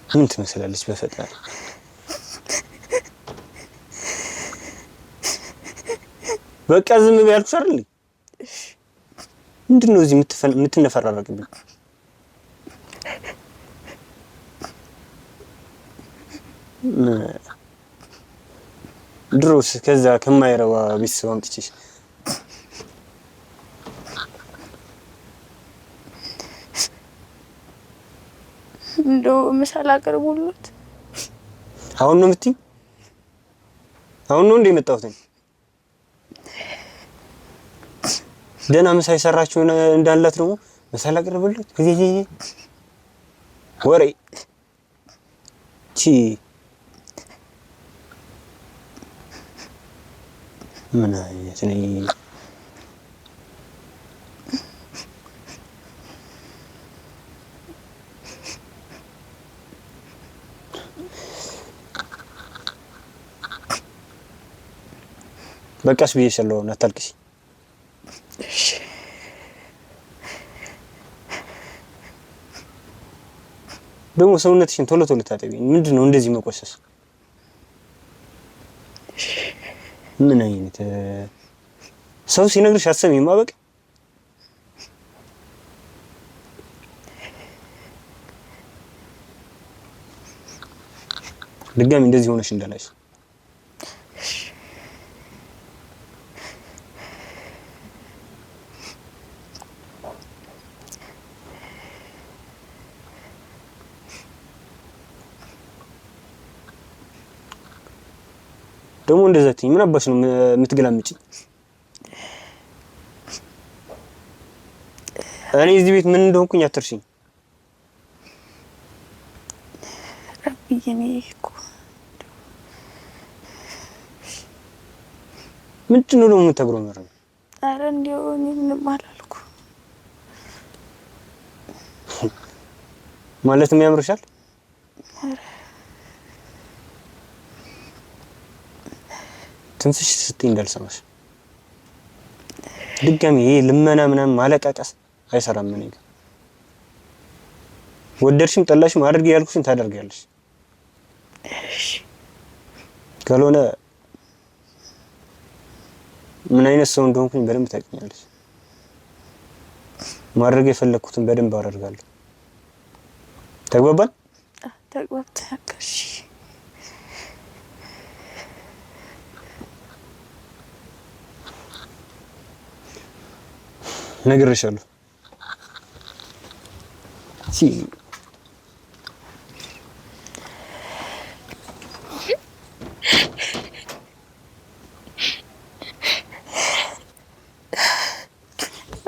[SPEAKER 8] ምን ትመስላለች በፈጣሪ። በቃ ዝም ብያልኩሽ አይደል? ምንድነው እዚህ የምትነፈራረቅብኝ? ድሮስ ከዛ ከማይረባ ቤተሰብ አምጥቼሽ
[SPEAKER 1] እንደው ምሳሌ አቅርቡልት።
[SPEAKER 8] አሁን ነው የምትይኝ? አሁን ነው እንደ የመጣሁት? ደህና ምሳ የሰራችሁ እንዳላት ደግሞ ምሳሌ አቅርቡልት። ወሬ ምን አይነት ነው? በቃሽ ብዬሻለሁ። አታልቅሽ።
[SPEAKER 1] እሺ
[SPEAKER 8] ደግሞ ሰውነትሽን ቶሎ ታጠቢ። ምንድነው እንደዚህ መቆሰስ? ምን አይነት ሰው ሲነግርሽ አትሰሚም? አበቃ ድጋሚ እንደዚህ ሆነሽ እንዳላሽ። ደግሞ እንደዛ ትኝ ምን አባሽ ነው የምትገላምጪ? እኔ እዚህ ቤት ምን እንደሆንኩኝ አትርሽኝ።
[SPEAKER 1] ረብዬ ነው እኮ
[SPEAKER 8] ምንድነው ነው የምታግሮመረው?
[SPEAKER 1] ኧረ እንደው እኔ ምንም አላልኩ።
[SPEAKER 8] ማለትም ያምርሻል። ትንፍሽ ስትይ እንዳልሰማሽ ድጋሚ ይሄ ልመና ምናምን ማለቃቀስ አይሰራም። እኔ ጋር ወደድሽም ጠላሽም አድርጊ ያልኩሽን ታደርጊያለሽ።
[SPEAKER 1] እሺ
[SPEAKER 8] ካልሆነ ምን አይነት ሰው እንደሆንኩኝ በደንብ ታውቂኛለሽ። ማድረግ የፈለኩትን በደንብ አደርጋለሁ። ተግባባን?
[SPEAKER 1] ተግባብተናል። እሺ
[SPEAKER 8] ነግሬሻለሁ።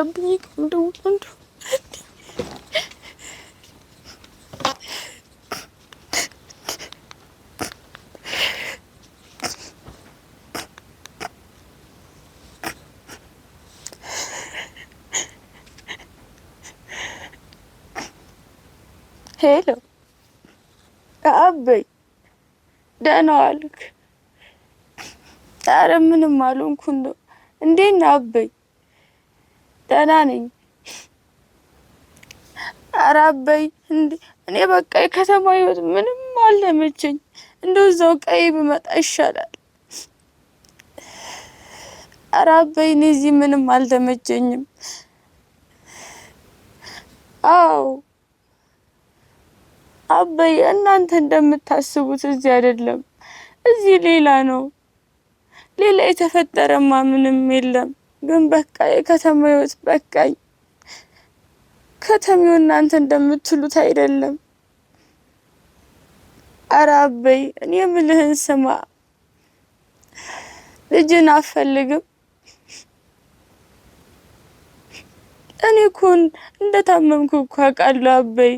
[SPEAKER 1] አብዬ ከምደውል ሄሎ አበይ ደህና ዋልክ? ኧረ ምንም አልሆንኩም። እንዴት ነህ አበይ? ደህና ነኝ። ኧረ አበይ እኔ በቃ የከተማ ህይወት ምንም አልተመቸኝ። እንደው እዛው ቀይ ብመጣ ይሻላል። ኧረ አበይ እኔ እዚህ ምንም አልተመቸኝም። አዎ አበይ እናንተ እንደምታስቡት እዚህ አይደለም፣ እዚህ ሌላ ነው። ሌላ የተፈጠረማ ምንም የለም። ግን በቃ የከተማ ህይወት በቃኝ። ከተማው እናንተ እንደምትሉት አይደለም። ኧረ አበይ እኔ የምልህን ስማ። ልጅን አፈልግም። እኔ እኮ እንደታመምኩ እኮ አውቃለሁ አበይ።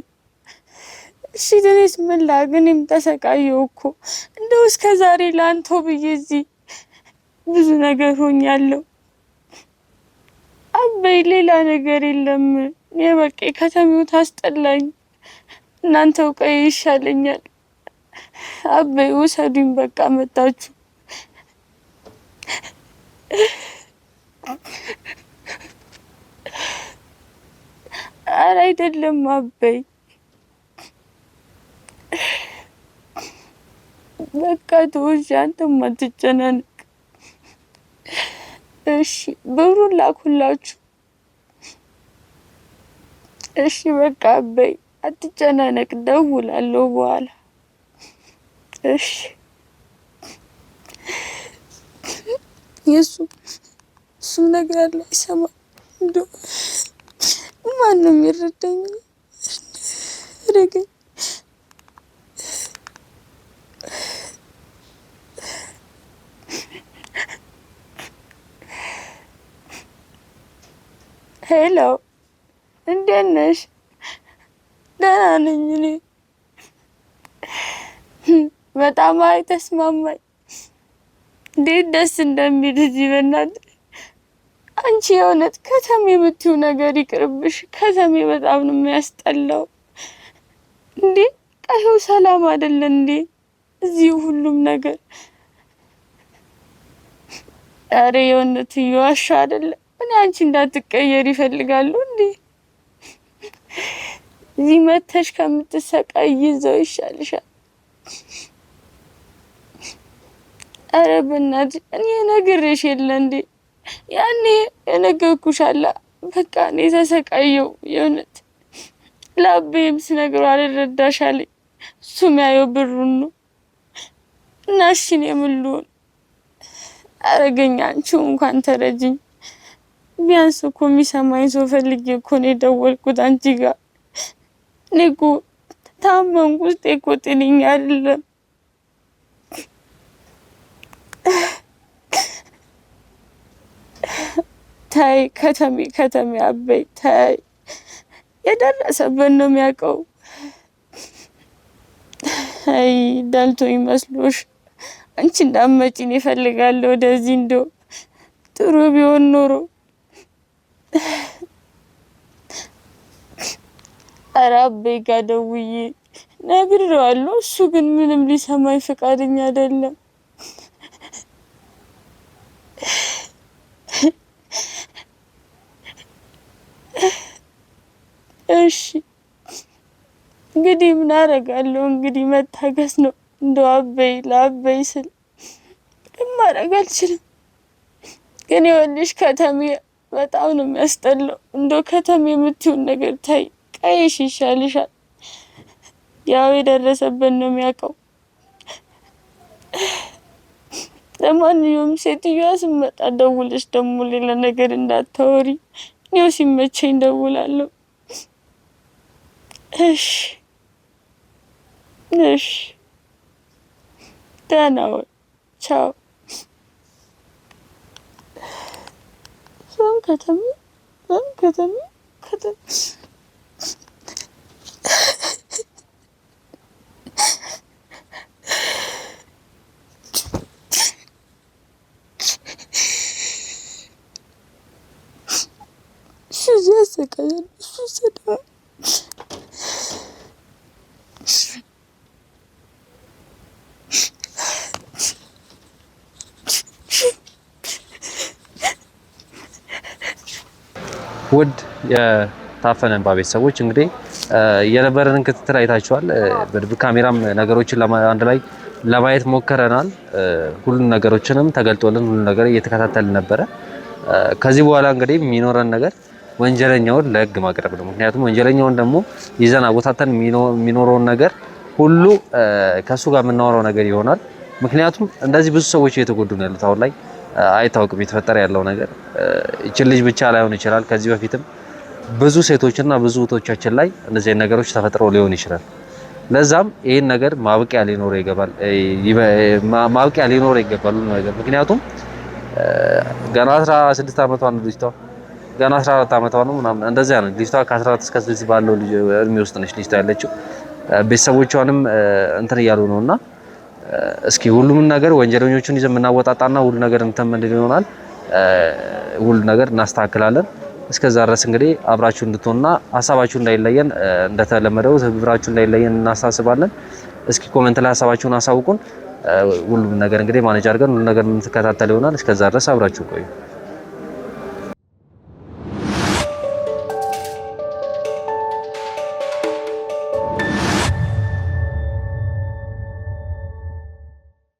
[SPEAKER 1] እሺ እኔስ ምን ላድርግ? እኔም ተሰቃየሁ እኮ እንደው እስከ ዛሬ ላንተው ብዬ እዚህ ብዙ ነገር ሆኛለሁ አበይ። ሌላ ነገር የለም። እኔ በቃ ከተማው ታስጠላኝ። እናንተው ቀይ ይሻለኛል አበይ። ውሰዱኝ በቃ መጣችሁ። ኧረ አይደለም አበይ በቃ ተውሽ፣ አንተም አትጨናነቅ እሺ። ብሩን ላኩላችሁ እሺ። በቃ አበይ አትጨናነቅ፣ ደውላለሁ በኋላ እሺ። እሱም ነገር አለ አይሰማም። እንደው ማንም ይረዳኝ ረገኝ። ሄሎ እንዴት ነሽ? ደህና ነኝ እኔ። በጣም ተስማማኝ። እንዴት ደስ እንደሚል እዚህ በእናትህ። አንቺ የእውነት ከተሜ የምትይው ነገር ይቅርብሽ። ከተሜ በጣም ነው የሚያስጠላው። እንዴ ቀይው ሰላም አይደለ እንዴ? እዚህ ሁሉም ነገር ኧረ የእውነት እየዋሻ አይደለ? እኔ አንቺ እንዳትቀየር ይፈልጋሉ እንዴ? እዚህ መተሽ ከምትሰቃይ ይዘው ይሻልሻል። ኧረ በእናትሽ እኔ ነግሬሽ የለ እንዴ? ያኔ የነገርኩሽ አለ። በቃ እኔ ተሰቃየሁ የእውነት። ለአቤም ስነግረው አልረዳሽ አለኝ። እሱም ያየው ብሩን ነው እና እሺ እኔ ምን ልሆን? አረገኝ። አንቺው እንኳን ተረጅኝ። ቢያንስ እኮ የሚሰማኝ ሰው ፈልጌ እኮ ነው የደወልኩት አንቺ ጋር። እኔ እኮ ታመምኩ። ውስጤ እኮ ጤነኛ አይደለም። ታይ ከተሜ አበይ ታይ። የደረሰበት ነው የሚያውቀው። አይ ዳልቶኝ መስሎሽ አንቺ እንዳትመጪኝ እፈልጋለሁ ወደዚህ። እንደው ጥሩ ቢሆን ኖሮ። ኧረ አበይ ጋር ደውዬ ነግሬዋለሁ። እሱ ግን ምንም ሊሰማኝ ፈቃደኛ አይደለም። እሺ እንግዲህ ምን አደርጋለሁ? እንግዲህ መታገስ ነው። እንደው አበይ ለአበይ ስል ማድረግ አልችልም። ግን ይኸውልሽ ከተሜ በጣም ነው የሚያስጠላው። እንደው ከተሜ የምትይውን ነገር ታይ። ቀይሽ ይሻልሻል። ያው የደረሰበት ነው የሚያውቀው። ለማንኛውም ሴትዮዋ ስመጣ ደውልሽ ደግሞ ሌላ ነገር እንዳታወሪ። እኔው ሲመቸኝ ደውላለሁ። እሺ እሺ ደህና ወይ? ቻው። ከተሜ እሱ ያሰቃያል። እሱ ሰደው
[SPEAKER 4] ውድ የታፈነ እንባ ቤተሰቦች እንግዲህ የነበረንን ክትትል አይታችኋል። በድብቅ ካሜራም ነገሮችን አንድ ላይ ለማየት ሞክረናል። ሁሉን ነገሮችንም ተገልጦልን ሁሉ ነገር እየተከታተልን ነበረ።
[SPEAKER 2] ከዚህ በኋላ እንግዲህ የሚኖረን ነገር ወንጀለኛውን ለህግ ማቅረብ ነው። ምክንያቱም ወንጀለኛውን ደግሞ ይዘን አጎታተን የሚኖረውን ነገር ሁሉ ከሱ ጋር የምናወራው ነገር ይሆናል። ምክንያቱም እንደዚህ ብዙ ሰዎች እየተጎዱ ነው ያሉት አሁን ላይ አይታወቅም የተፈጠረ ያለው ነገር እቺ ልጅ ብቻ ላይሆን ይችላል። ከዚህ በፊትም ብዙ ሴቶችና ብዙ እህቶቻችን ላይ እንደዚህ ነገሮች ተፈጥረው ሊሆን ይችላል። ለዛም ይሄን ነገር ማብቂያ ሊኖረው ይገባል ነገር ምክንያቱም ገና 16 ዓመቷ ነው ልጅቷ፣ ገና 14 ዓመቷ ነው ምናምን እንደዚያ ነው ልጅቷ። ከ14 እስከ 16 ባለው እድሜ ውስጥ ነች ልጅቷ ያለችው። ቤተሰቦቿንም እንትን እያሉ ነውና እስኪ ሁሉም ነገር ወንጀለኞቹን ይዘን የምናወጣጣና ሁሉ ነገር እንተመን ይሆናል። ሁሉ ነገር እናስተካክላለን። እስከዛ ድረስ እንግዲህ አብራችሁ እንድትሆኑና ሀሳባችሁ እንዳይለየን እንደተለመደው ትብብራችሁ እንዳይለየን እናሳስባለን። እስኪ ኮሜንት ላይ ሀሳባችሁን አሳውቁን። ሁሉም ነገር እንግዲህ ማኔጅ አድርገን ሁሉ ነገር የምንከታተል ይሆናል። እስከዛ ድረስ አብራችሁ ቆዩ።